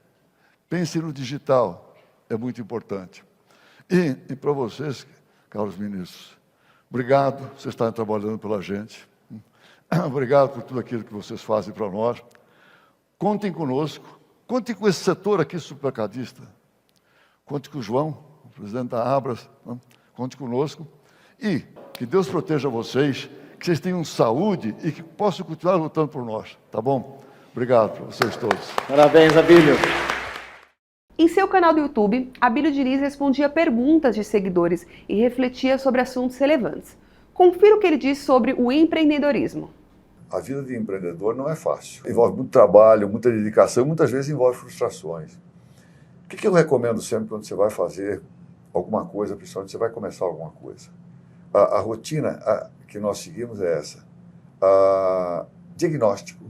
Pense no digital. É muito importante. E para vocês, caros ministros, obrigado por vocês estarem trabalhando pela gente. Obrigado por tudo aquilo que vocês fazem para nós. Contem conosco. Contem com esse setor aqui supermercadista. Conte com o João, o presidente da Abras. Conte conosco. E que Deus proteja vocês, que vocês tenham saúde e que possam continuar lutando por nós. Tá bom? Obrigado para vocês todos. Parabéns, Abílio. Em seu canal do YouTube, Abílio Diniz respondia perguntas de seguidores e refletia sobre assuntos relevantes. Confira o que ele diz sobre o empreendedorismo. A vida de empreendedor não é fácil. Envolve muito trabalho, muita dedicação, muitas vezes envolve frustrações. O que eu recomendo sempre quando você vai fazer alguma coisa, principalmente você vai começar alguma coisa? A rotina que nós seguimos é essa. Diagnóstico,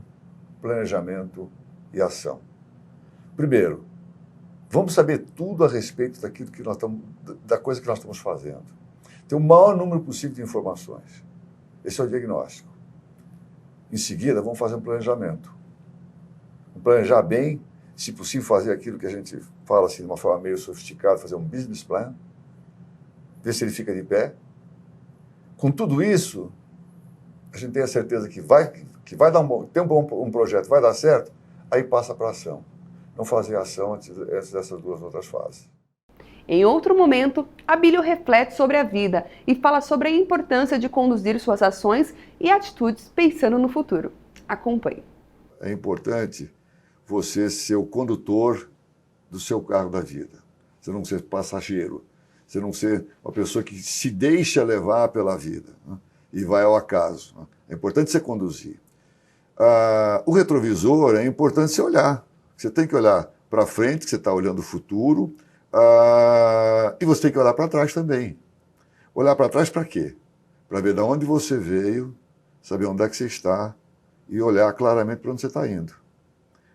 planejamento e ação. Primeiro, vamos saber tudo a respeito daquilo que nós estamos, da coisa que nós estamos fazendo. Ter o maior número possível de informações. Esse é o diagnóstico. Em seguida, vamos fazer um planejamento. Planejar bem, se possível fazer aquilo que a gente fala assim de uma forma meio sofisticada, fazer um business plan, ver se ele fica de pé. Com tudo isso, a gente tem a certeza que vai dar um projeto, vai dar certo, aí passa para a ação. Não fazer ação antes dessas duas outras fases. Em outro momento, Abílio reflete sobre a vida e fala sobre a importância de conduzir suas ações e atitudes pensando no futuro. Acompanhe. É importante você ser o condutor do seu carro da vida. Você não ser passageiro. Você não ser uma pessoa que se deixa levar pela vida, né, e vai ao acaso. Né. É importante você conduzir. O retrovisor é importante você olhar. Você tem que olhar para frente, que você está olhando o futuro, e você tem que olhar para trás também. Olhar para trás para quê? Para ver de onde você veio, saber onde é que você está e olhar claramente para onde você está indo.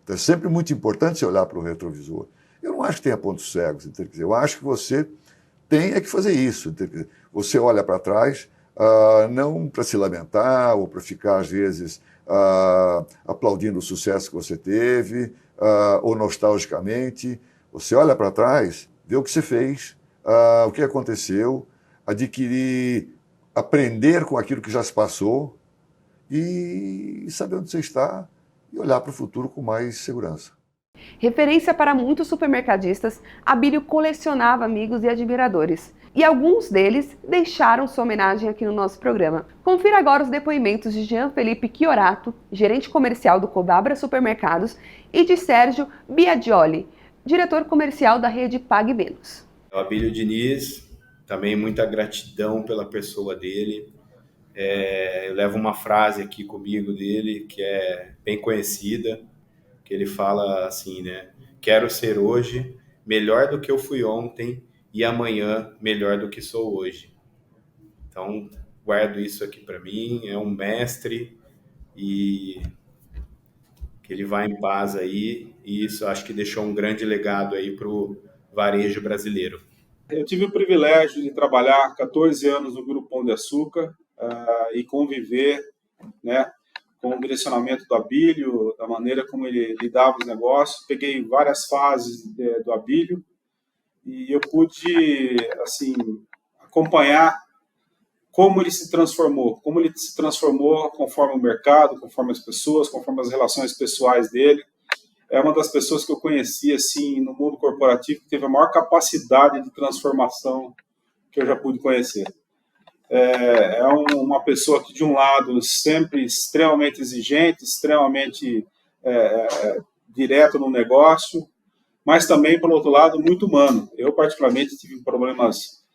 Então é sempre muito importante você olhar para o retrovisor. Eu não acho que tenha pontos cegos. Eu acho que você tem que fazer isso. Você olha para trás, não para se lamentar ou para ficar, às vezes, aplaudindo o sucesso que você teve, ou nostalgicamente. Você olha para trás, vê o que você fez, o que aconteceu, aprender com aquilo que já se passou e saber onde você está e olhar para o futuro com mais segurança. Referência para muitos supermercadistas, Abílio colecionava amigos e admiradores. E alguns deles deixaram sua homenagem aqui no nosso programa. Confira agora os depoimentos de Jean Felipe Chiorato, gerente comercial do Cobabra Supermercados, e de Sérgio Biagioli, diretor comercial da rede Pague Menos. O Abílio Diniz, também muita gratidão pela pessoa dele. Eu levo uma frase aqui comigo dele, que é bem conhecida, que ele fala assim, né? Quero ser hoje melhor do que eu fui ontem e amanhã melhor do que sou hoje. Então, guardo isso aqui para mim, é um mestre e que ele vá em paz aí, e isso acho que deixou um grande legado aí para o varejo brasileiro. Eu tive o privilégio de trabalhar 14 anos no Grupo Pão de Açúcar e conviver, né, com o direcionamento do Abílio, da maneira como ele lidava os negócios. Peguei várias fases do Abílio e eu pude, assim, acompanhar como ele se transformou conforme o mercado, conforme as pessoas, conforme as relações pessoais dele. É uma das pessoas que eu conheci, assim, no mundo corporativo que teve a maior capacidade de transformação que eu já pude conhecer. É uma pessoa que, de um lado, sempre extremamente exigente, extremamente direto no negócio, mas também, por outro lado, muito humano. Eu, particularmente, tive problemas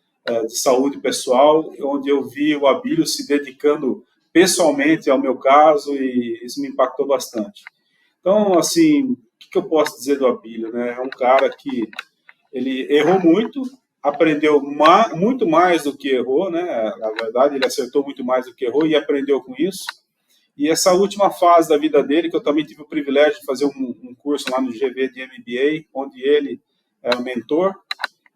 de saúde pessoal, onde eu vi o Abílio se dedicando pessoalmente ao meu caso, e isso me impactou bastante. Então, assim, o que eu posso dizer do Abílio, né? É um cara que ele errou muito, aprendeu muito mais do que errou, né? Na verdade, ele acertou muito mais do que errou e aprendeu com isso. E essa última fase da vida dele, que eu também tive o privilégio de fazer um curso lá no GV de MBA, onde ele é o mentor,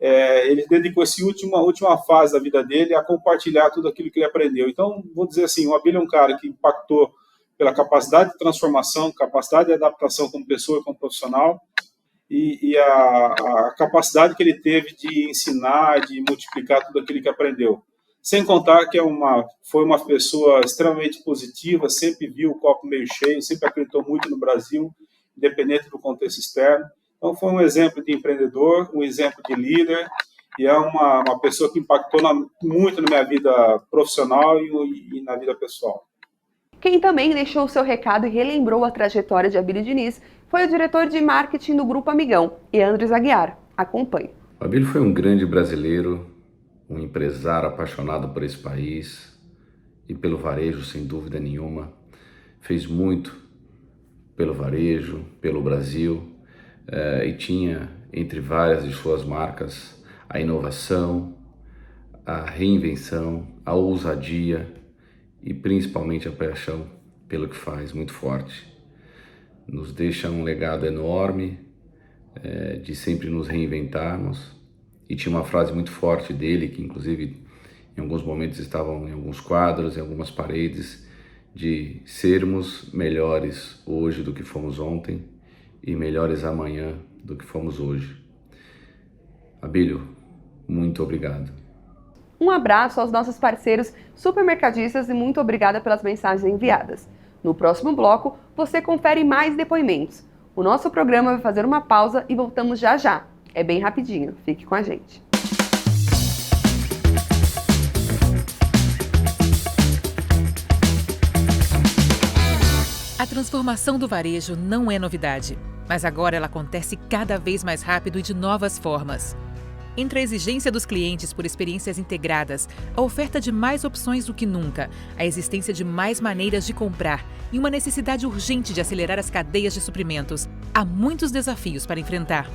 ele dedicou essa última fase da vida dele a compartilhar tudo aquilo que ele aprendeu. Então, vou dizer assim, o Abílio é um cara que impactou pela capacidade de transformação, capacidade de adaptação como pessoa e como profissional, e a capacidade que ele teve de ensinar, de multiplicar tudo aquilo que aprendeu. Sem contar que foi uma pessoa extremamente positiva, sempre viu o copo meio cheio, sempre acreditou muito no Brasil, independente do contexto externo. Então, foi um exemplo de empreendedor, um exemplo de líder, e é uma pessoa que impactou muito na minha vida profissional e na vida pessoal. Quem também deixou o seu recado e relembrou a trajetória de Abílio Diniz foi o diretor de marketing do Grupo Amigão, Eandres Aguiar. Acompanhe. O Abílio foi um grande brasileiro, um empresário apaixonado por esse país e pelo varejo, sem dúvida nenhuma. Fez muito pelo varejo, pelo Brasil, e tinha entre várias de suas marcas a inovação, a reinvenção, a ousadia e principalmente a paixão pelo que faz, muito forte. Nos deixa um legado enorme de sempre nos reinventarmos. E tinha uma frase muito forte dele, que inclusive em alguns momentos estavam em alguns quadros, em algumas paredes, de sermos melhores hoje do que fomos ontem e melhores amanhã do que fomos hoje. Abílio, muito obrigado. Um abraço aos nossos parceiros supermercadistas e muito obrigada pelas mensagens enviadas. No próximo bloco, você confere mais depoimentos. O nosso programa vai fazer uma pausa e voltamos já já. É bem rapidinho, fique com a gente. A transformação do varejo não é novidade, mas agora ela acontece cada vez mais rápido e de novas formas. Entre a exigência dos clientes por experiências integradas, a oferta de mais opções do que nunca, a existência de mais maneiras de comprar e uma necessidade urgente de acelerar as cadeias de suprimentos, há muitos desafios para enfrentar.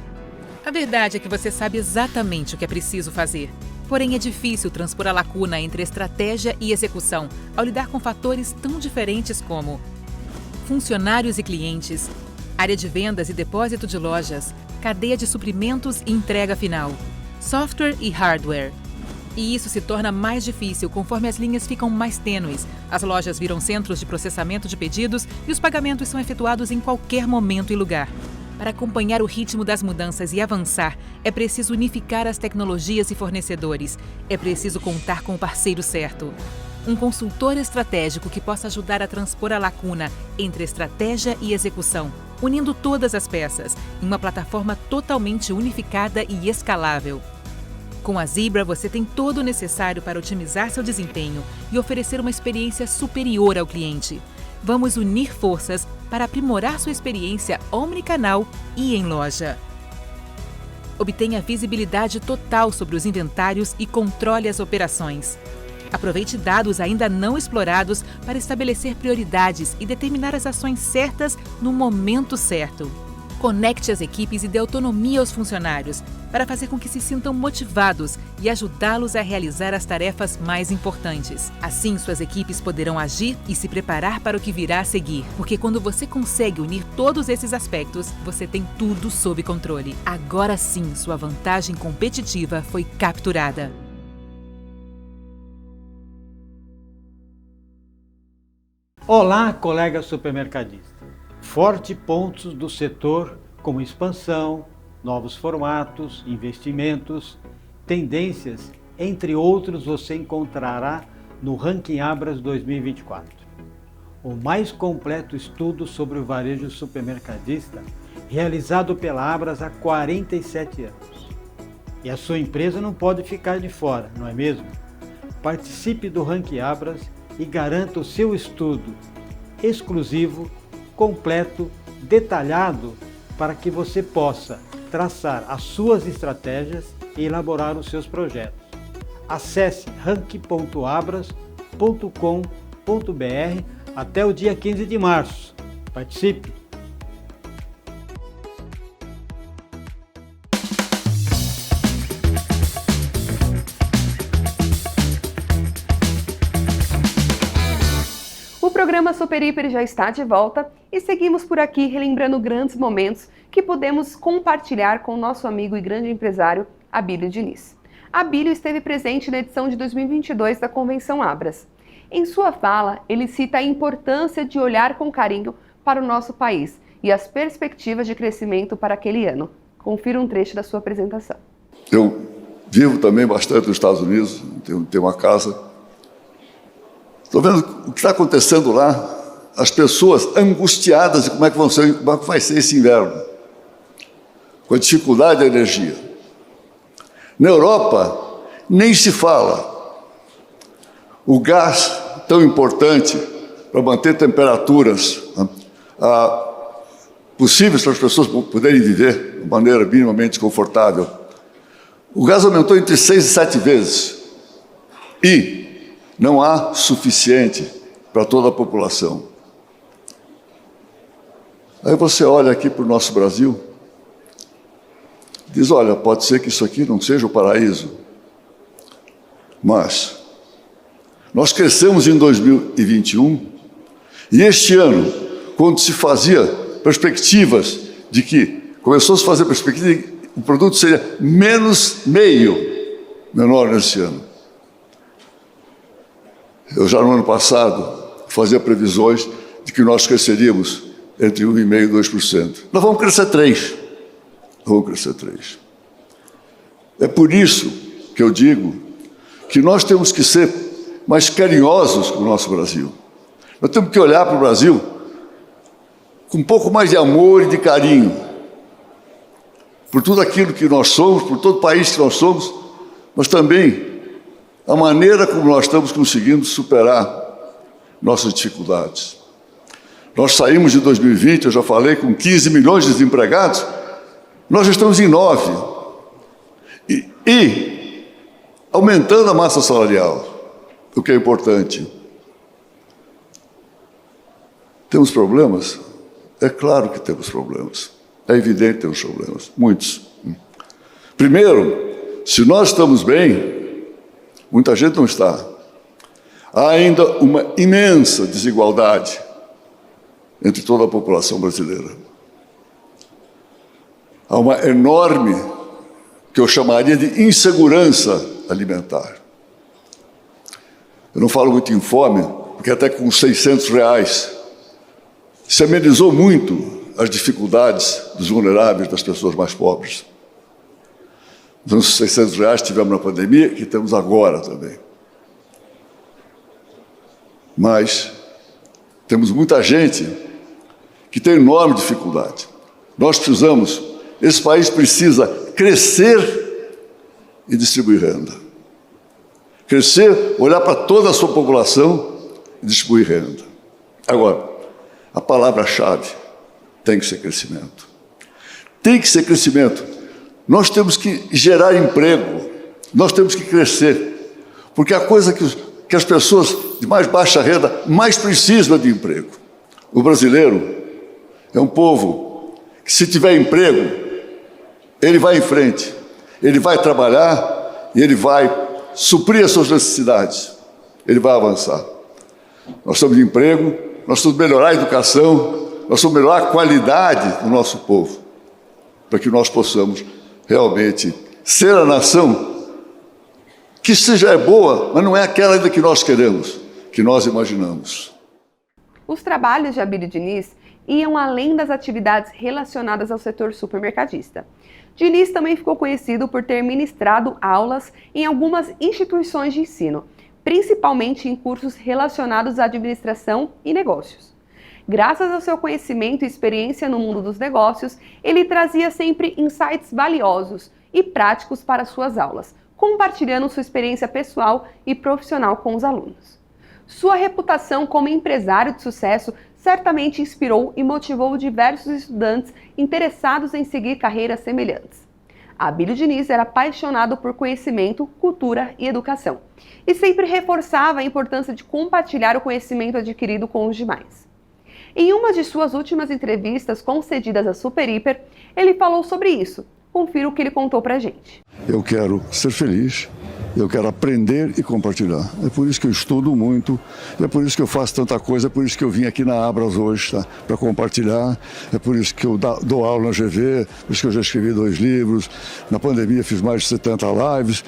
A verdade é que você sabe exatamente o que é preciso fazer. Porém, é difícil transpor a lacuna entre estratégia e execução ao lidar com fatores tão diferentes como funcionários e clientes, área de vendas e depósito de lojas, cadeia de suprimentos e entrega final, software e hardware. E isso se torna mais difícil conforme as linhas ficam mais tênues, as lojas viram centros de processamento de pedidos e os pagamentos são efetuados em qualquer momento e lugar. Para acompanhar o ritmo das mudanças e avançar, é preciso unificar as tecnologias e fornecedores. É preciso contar com o parceiro certo. Um consultor estratégico que possa ajudar a transpor a lacuna entre estratégia e execução, unindo todas as peças em uma plataforma totalmente unificada e escalável. Com a Zebra, você tem todo o necessário para otimizar seu desempenho e oferecer uma experiência superior ao cliente. Vamos unir forças para aprimorar sua experiência omnicanal e em loja. Obtenha visibilidade total sobre os inventários e controle as operações. Aproveite dados ainda não explorados para estabelecer prioridades e determinar as ações certas no momento certo. Conecte as equipes e dê autonomia aos funcionários para fazer com que se sintam motivados e ajudá-los a realizar as tarefas mais importantes. Assim, suas equipes poderão agir e se preparar para o que virá a seguir, porque quando você consegue unir todos esses aspectos, você tem tudo sob controle. Agora sim, sua vantagem competitiva foi capturada. Olá, colega supermercadista. Forte pontos do setor como expansão, novos formatos, investimentos, tendências, entre outros, você encontrará no Ranking Abras 2024. O mais completo estudo sobre o varejo supermercadista realizado pela Abras há 47 anos. E a sua empresa não pode ficar de fora, não é mesmo? Participe do Ranking Abras e garanta o seu estudo exclusivo, completo, detalhado, para que você possa traçar as suas estratégias e elaborar os seus projetos. Acesse ranking.abras.com.br até o dia 15 de março. Participe! O programa Super Hiper já está de volta e seguimos por aqui relembrando grandes momentos que podemos compartilhar com o nosso amigo e grande empresário Abílio Diniz. Abílio esteve presente na edição de 2022 da Convenção Abras. Em sua fala, ele cita a importância de olhar com carinho para o nosso país e as perspectivas de crescimento para aquele ano. Confira um trecho da sua apresentação. Eu vivo também bastante nos Estados Unidos, tenho uma casa. Estou vendo o que está acontecendo lá, as pessoas angustiadas de como é que vai ser esse inverno, com a dificuldade da energia. Na Europa, nem se fala. O gás, tão importante para manter temperaturas possíveis para as pessoas poderem viver de maneira minimamente confortável. O gás aumentou entre 6 e 7 vezes. E não há suficiente para toda a população. Aí você olha aqui para o nosso Brasil, diz, olha, pode ser que isso aqui não seja o paraíso, mas nós crescemos em 2021 e este ano, quando se fazia perspectivas de que, começou a se fazer perspectiva de que o produto seria menos meio menor nesse ano. Eu já no ano passado fazia previsões de que nós cresceríamos entre 1,5% e 2%. Nós vamos crescer 3%. Vamos crescer 3%. É por isso que eu digo que nós temos que ser mais carinhosos com o nosso Brasil. Nós temos que olhar para o Brasil com um pouco mais de amor e de carinho por tudo aquilo que nós somos, por todo o país que nós somos, mas também a maneira como nós estamos conseguindo superar nossas dificuldades. Nós saímos de 2020, eu já falei, com 15 milhões de desempregados, nós já estamos em 9. E aumentando a massa salarial, o que é importante. Temos problemas? É claro que temos problemas. É evidente que temos problemas, muitos. Primeiro, se nós estamos bem, muita gente não está. Há ainda uma imensa desigualdade entre toda a população brasileira. Há uma enorme, que eu chamaria de insegurança alimentar. Eu não falo muito em fome, porque até com R$600 se amenizou muito as dificuldades dos vulneráveis, das pessoas mais pobres. Nos R$600 tivemos na pandemia, que temos agora também. Mas temos muita gente que tem enorme dificuldade. Nós precisamos, esse país precisa crescer e distribuir renda. Crescer, olhar para toda a sua população e distribuir renda. Agora, a palavra-chave tem que ser crescimento. Tem que ser crescimento. Nós temos que gerar emprego, nós temos que crescer, porque a coisa que as pessoas de mais baixa renda mais precisam de emprego. O brasileiro é um povo que, se tiver emprego, ele vai em frente, ele vai trabalhar e ele vai suprir as suas necessidades, ele vai avançar. Nós estamos de emprego, nós temos que melhorar a educação, nós temos que melhorar a qualidade do nosso povo, para que nós possamos realmente ser a nação que seja boa, mas não é aquela ainda que nós queremos, que nós imaginamos. Os trabalhos de Abílio Diniz iam além das atividades relacionadas ao setor supermercadista. Diniz também ficou conhecido por ter ministrado aulas em algumas instituições de ensino, principalmente em cursos relacionados à administração e negócios. Graças ao seu conhecimento e experiência no mundo dos negócios, ele trazia sempre insights valiosos e práticos para suas aulas, compartilhando sua experiência pessoal e profissional com os alunos. Sua reputação como empresário de sucesso certamente inspirou e motivou diversos estudantes interessados em seguir carreiras semelhantes. Abílio Diniz era apaixonado por conhecimento, cultura e educação, e sempre reforçava a importância de compartilhar o conhecimento adquirido com os demais. Em uma de suas últimas entrevistas concedidas à Super Hiper, ele falou sobre isso. Confira o que ele contou pra gente. Eu quero ser feliz, Eu quero aprender e compartilhar. É por isso que eu estudo muito, é por isso que eu faço tanta coisa, é por isso que eu vim aqui na Abras hoje, tá? Para compartilhar, é por isso que eu dou aula na GV, por isso que eu já escrevi 2 livros, na pandemia fiz mais de 70 lives,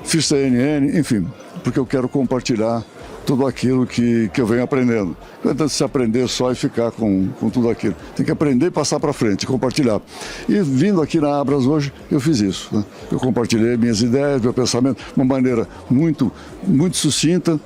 fiz CNN, enfim, porque eu quero compartilhar tudo aquilo que eu venho aprendendo. Não adianta se aprender só e ficar com tudo aquilo. Tem que aprender e passar para frente, compartilhar. E vindo aqui na Abras hoje, eu fiz isso. Né? Eu compartilhei minhas ideias, meu pensamento, de uma maneira muito sucinta,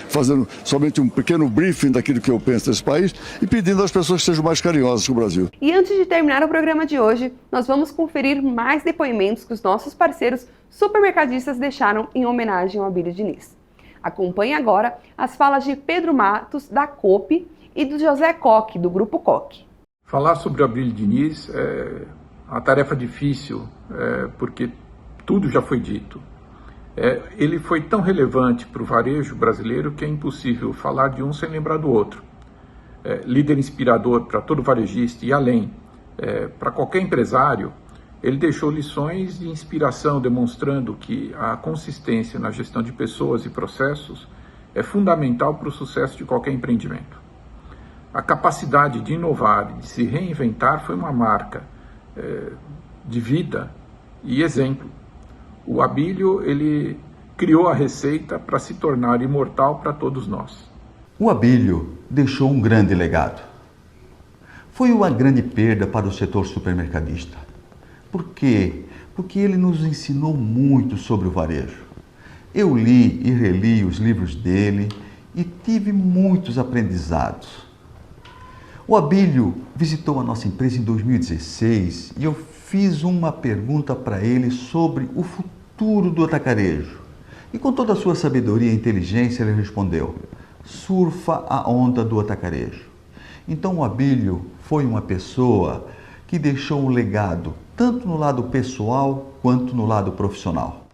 fazendo somente um pequeno briefing daquilo que eu penso desse país e pedindo às pessoas que sejam mais carinhosas com o Brasil. E antes de terminar o programa de hoje, nós vamos conferir mais depoimentos que os nossos parceiros supermercadistas deixaram em homenagem ao Abílio Diniz. Acompanhe agora as falas de Pedro Matos, da Coop, e do José Coque, do Grupo Coque. Falar sobre o Abílio Diniz é uma tarefa difícil, porque tudo já foi dito. Ele foi tão relevante para o varejo brasileiro que é impossível falar de um sem lembrar do outro. Líder inspirador para todo varejista e além, para qualquer empresário, ele deixou lições de inspiração demonstrando que a consistência na gestão de pessoas e processos é fundamental para o sucesso de qualquer empreendimento. A capacidade de inovar e de se reinventar foi uma marca de vida e exemplo. O Abílio, ele criou a receita para se tornar imortal para todos nós. O Abílio deixou um grande legado. Foi uma grande perda para o setor supermercadista. Por quê? Porque ele nos ensinou muito sobre o varejo. Eu li e reli os livros dele e tive muitos aprendizados. O Abílio visitou a nossa empresa em 2016 e eu fiz uma pergunta para ele sobre o futuro do atacarejo. E com toda a sua sabedoria e inteligência ele respondeu: surfa a onda do atacarejo. Então o Abílio foi uma pessoa que deixou um legado tanto no lado pessoal quanto no lado profissional.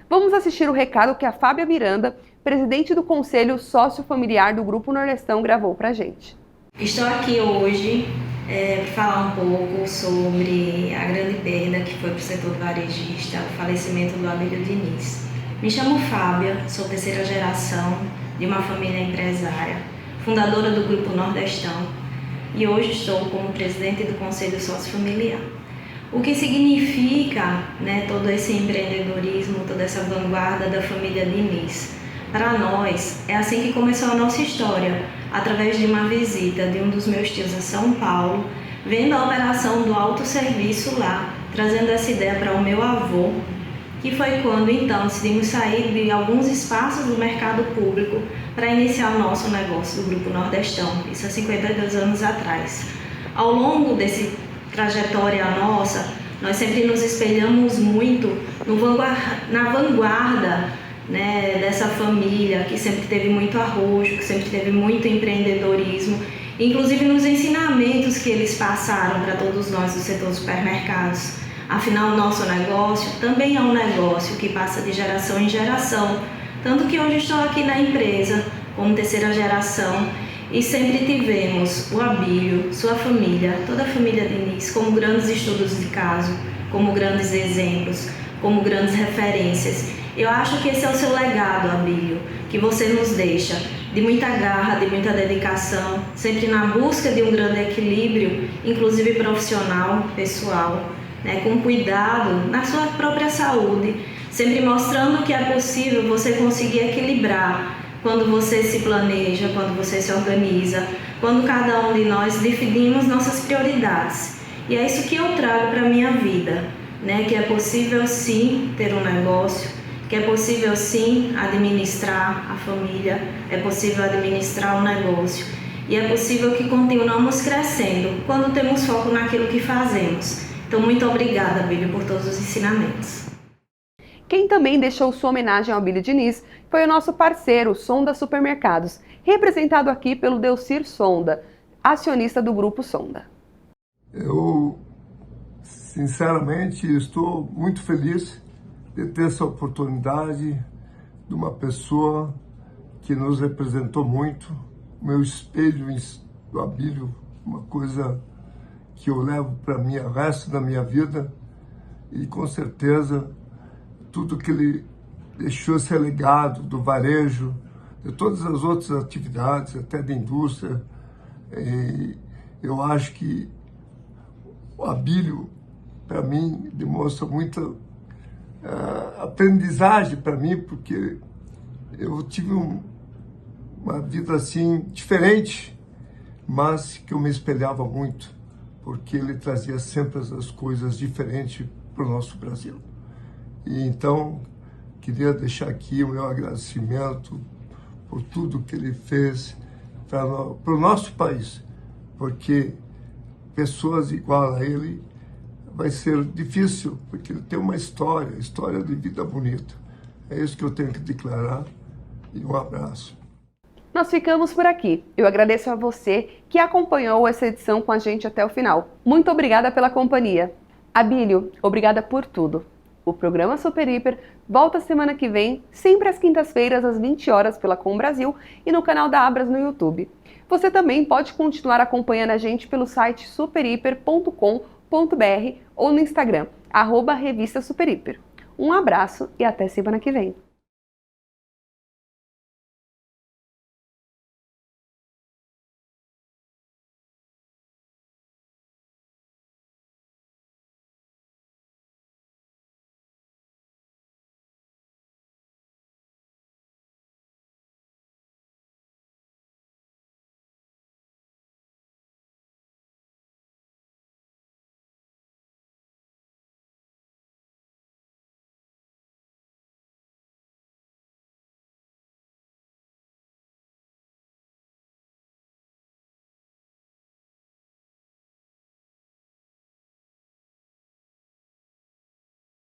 Vamos assistir o recado que a Fábia Miranda, presidente do Conselho Sócio-Familiar do Grupo Nordestão, gravou pra gente. Estou aqui hoje para falar um pouco sobre a grande perda que foi para o setor varejista, o falecimento do Abílio Diniz. Me chamo Fábia, sou terceira geração de uma família empresária, fundadora do Grupo Nordestão, e hoje estou como presidente do Conselho Sócio-Familiar. O que significa, todo esse empreendedorismo, toda essa vanguarda da família Diniz? Para nós, é assim que começou a nossa história, através de uma visita de um dos meus tios a São Paulo, vendo a operação do autosserviço lá, trazendo essa ideia para o meu avô, que foi quando então decidimos sair de alguns espaços do mercado público para iniciar o nosso negócio do Grupo Nordestão, isso há 52 anos atrás. Ao longo desse trajetória nossa, nós sempre nos espelhamos muito na vanguarda dessa família, que sempre teve muito arrojo, que sempre teve muito empreendedorismo, inclusive nos ensinamentos que eles passaram para todos nós do setor dos supermercados. Afinal, o nosso negócio também é um negócio que passa de geração em geração, tanto que hoje estou aqui na empresa como terceira geração e sempre tivemos o Abílio, sua família, toda a família Diniz como grandes estudos de caso, como grandes exemplos, como grandes referências. Eu acho que esse é o seu legado, Abílio, que você nos deixa, de muita garra, de muita dedicação, sempre na busca de um grande equilíbrio, inclusive profissional, pessoal, com cuidado na sua própria saúde, sempre mostrando que é possível você conseguir equilibrar quando você se planeja, quando você se organiza, quando cada um de nós definimos nossas prioridades. E é isso que eu trago para a minha vida, que é possível sim ter um negócio, que é possível sim administrar a família, é possível administrar o negócio e é possível que continuamos crescendo quando temos foco naquilo que fazemos. Então, muito obrigada, Abílio, por todos os ensinamentos. Quem também deixou sua homenagem ao Abílio Diniz foi o nosso parceiro, Sonda Supermercados, representado aqui pelo Delcir Sonda, acionista do Grupo Sonda. Eu, sinceramente, estou muito feliz de ter essa oportunidade de uma pessoa que nos representou muito, o meu espelho do Abílio, uma coisa que eu levo para o resto da minha vida e com certeza tudo que ele deixou esse legado do varejo, de todas as outras atividades, até da indústria. E eu acho que o Abílio, para mim, demonstra muita aprendizagem para mim, porque eu tive uma vida assim diferente, mas que eu me espelhava muito, porque ele trazia sempre as coisas diferentes para o nosso Brasil. E então, queria deixar aqui o meu agradecimento por tudo que ele fez para o nosso país, porque pessoas igual a ele vai ser difícil, porque ele tem uma história de vida bonita. É isso que eu tenho que declarar, e um abraço. Nós ficamos por aqui. Eu agradeço a você que acompanhou essa edição com a gente até o final. Muito obrigada pela companhia. Abílio, obrigada por tudo. O programa Super Hiper volta semana que vem, sempre às quintas-feiras, às 20 horas, pela Com Brasil e no canal da Abras no YouTube. Você também pode continuar acompanhando a gente pelo site superhiper.com.br ou no Instagram, @revista Super Hiper. Um abraço e até semana que vem.